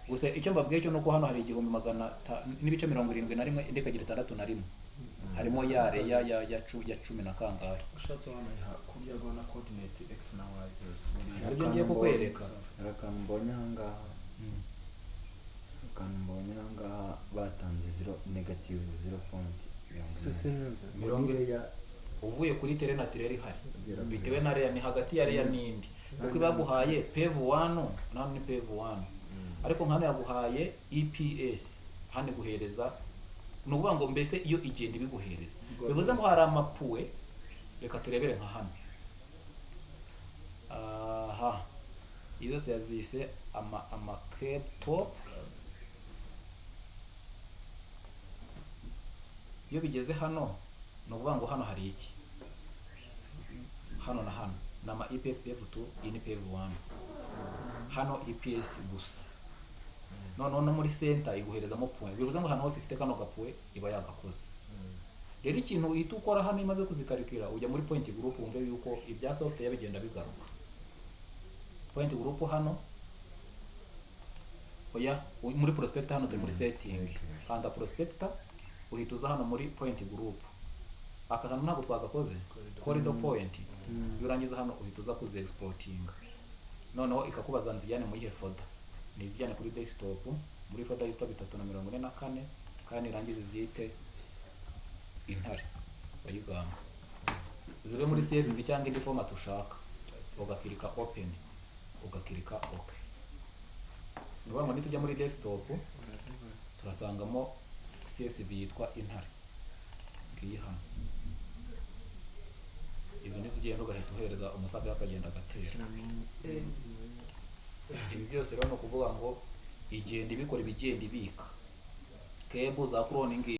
Gusa icyo mbabwiye cyo nuko hano hari 171 ndikagira 61 harimo yare ya 10 na kangahe. ushatse wanayiha kuriya gona coordinate x na y byose Nabyo ngiye kukwereka. Rakambonye ahangaha akangaha batanze negative 0.0 uvuye kuri tere naturel ihari bitewe na area ni hagati ya area n'indi, kuko baguhaye PEV 1 nano ni PEV 1, ariko nkano yaguhaye EPS hane guhereza nuvuga ngo mbese iyo igenda ibiguhereza bivuze ngo hari amapuwe. Reka turebere nka hano. Aha yose yazise ama cab top. Iyo bigeze hano nuvuga ngo hano hari iki, hano na hano nama EPS PEV 2 iyi ni PEV 1, hano EPS gusa noneho no muri center iguherezamo point, bivuze ngo ahantu hose ifite kano gapuwe iba yagakoze. Rero ikintu uhita ukora hano imaze kuzikarikira ujya muri point group wumve yuko ibya software bigenda bigaruka. Point group hano oya muri prospector hano turi muri setting, handa prospector uhita uza hano muri point group, aka kantu ntabwo twagakoze corridor point, iyo urangiza hano uhita uza kuzi exporting, noneho ikakubaza nzijyane muri folder, nizijyane kuri desktop muri folder yitwa 344 kandi irangiza ziyite intare bayigamba, zibe muri CSV cyangwa indi format ushaka, ugakirika open, ugakirika okay. Niba ngo nitujya muri desktop turasangamo CSV yitwa intare ngiyi hano, izo nizo ugenda ugahita uhereza umusafi akagenda agatera. Ibi byose rero no kuvuga ngo igenda ibikora ibigenda ibika cable za cloning